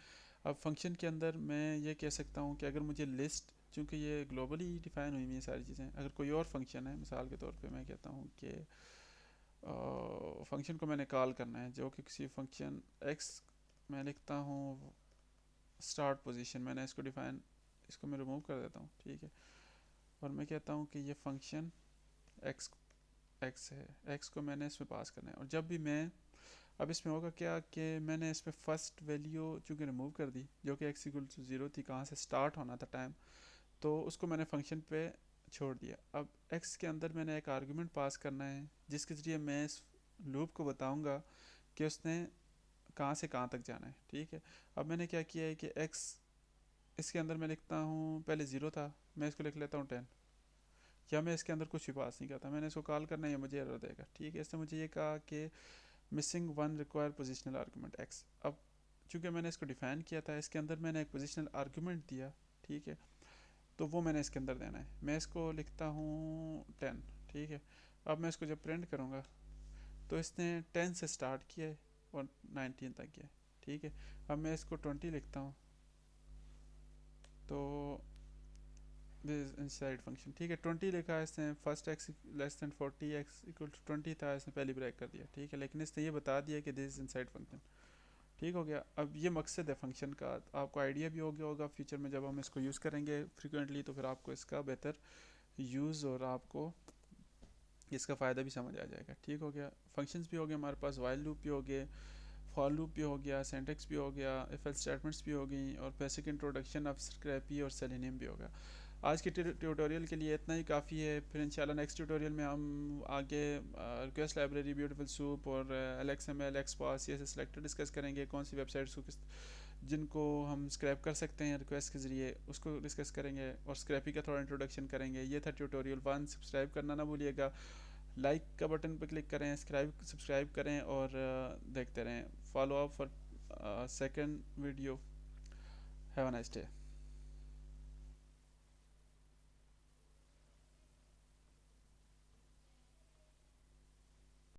अब फंक्शन के अंदर मैं ये कह सकता हूँ कि अगर मुझे लिस्ट, चूँकि ये ग्लोबली डिफाइन हुई हुई है सारी चीज़ें, अगर कोई और फंक्शन है, मिसाल के तौर पे मैं कहता हूँ कि फंक्शन को मैंने कॉल करना है जो कि किसी फंक्शन एक्स, मैं लिखता हूँ स्टार्ट पोजीशन, मैंने इसको डिफाइन, इसको मैं रिमूव कर देता हूँ, ठीक है। और मैं कहता हूँ कि ये फंक्शन एक्स एक्स है, एक्स को मैंने इसमें पास करना है। और जब भी मैं, अब इसमें होगा क्या कि मैंने इसमें फर्स्ट वैल्यू चूँकि रिमूव कर दी जो कि एक्स इक्वल टू ज़ीरो थी, कहाँ से स्टार्ट होना था टाइम, तो उसको मैंने फंक्शन पे छोड़ दिया। अब एक्स के अंदर मैंने एक आर्गुमेंट पास करना है जिसके ज़रिए मैं इस लूप को बताऊंगा कि उसने कहाँ से कहाँ तक जाना है, ठीक है। अब मैंने क्या किया है कि एक्स, इसके अंदर मैं लिखता हूँ, पहले ज़ीरो था, मैं इसको लिख लेता हूँ 10, या मैं इसके अंदर कुछ भी पास नहीं करता, मैंने इसको कॉल करना है, ये मुझे एरर देगा, ठीक है। इसने मुझे ये कहा कि missing one require positional argument x. अब चूँकि मैंने इसको डिफाइन किया था, इसके अंदर मैंने एक पोजिशनल आर्गूमेंट दिया, ठीक है, तो वो मैंने इसके अंदर देना है। मैं इसको लिखता हूँ 10, ठीक है। अब मैं इसको जब प्रिंट करूँगा तो इसने 10 से स्टार्ट किया है और 19 तक गया है, ठीक है। अब मैं इसको 20 लिखता हूँ तो दिस इनसाइड फंक्शन, ठीक है। 20 लिखा है इसने, first X less than 40, X equal to 20 था, इसने पहली ब्रेक कर दिया, ठीक है। लेकिन इसने ये बता दिया कि दिस इनसाइड फंक्शन, ठीक हो गया। अब ये मकसद है फंक्शन का, आपको आइडिया भी हो गया होगा फ्यूचर में जब हम इसको यूज़ करेंगे फ्रिक्वेंटली तो फिर आपको इसका बेहतर यूज़ और आपको इसका फ़ायदा भी समझ आ जाएगा, ठीक हो गया। फंक्शंस भी हो गए हमारे पास, वाइल लूप भी हो गए, फॉर लूप भी हो गया, सिंटैक्स भी हो गया, इफ एल्स स्टेटमेंट्स भी हो गई, और बेसिक इंट्रोडक्शन ऑफ स्क्रैपी और सेलेनियम भी होगा। आज के ट्यूटोरियल के लिए इतना ही काफ़ी है। फिर इंशाल्लाह नेक्स्ट ट्यूटोरियल में हम आगे रिक्वेस्ट लाइब्रेरी, ब्यूटीफुल सूप और LXML, XPath, CSS selector discuss करेंगे, कौन सी वेबसाइट्स को किस जिनको हम स्क्रैप कर सकते हैं रिक्वेस्ट के ज़रिए, उसको डिस्कस करेंगे, और स्क्रैपी का थोड़ा इंट्रोडक्शन करेंगे। ये था ट्यूटोरियल 1। सब्सक्राइब करना ना भूलिएगा, लाइक का बटन पर क्लिक करें, सब्सक्राइब करें और देखते रहें। Follow up for second video. Have a nice day.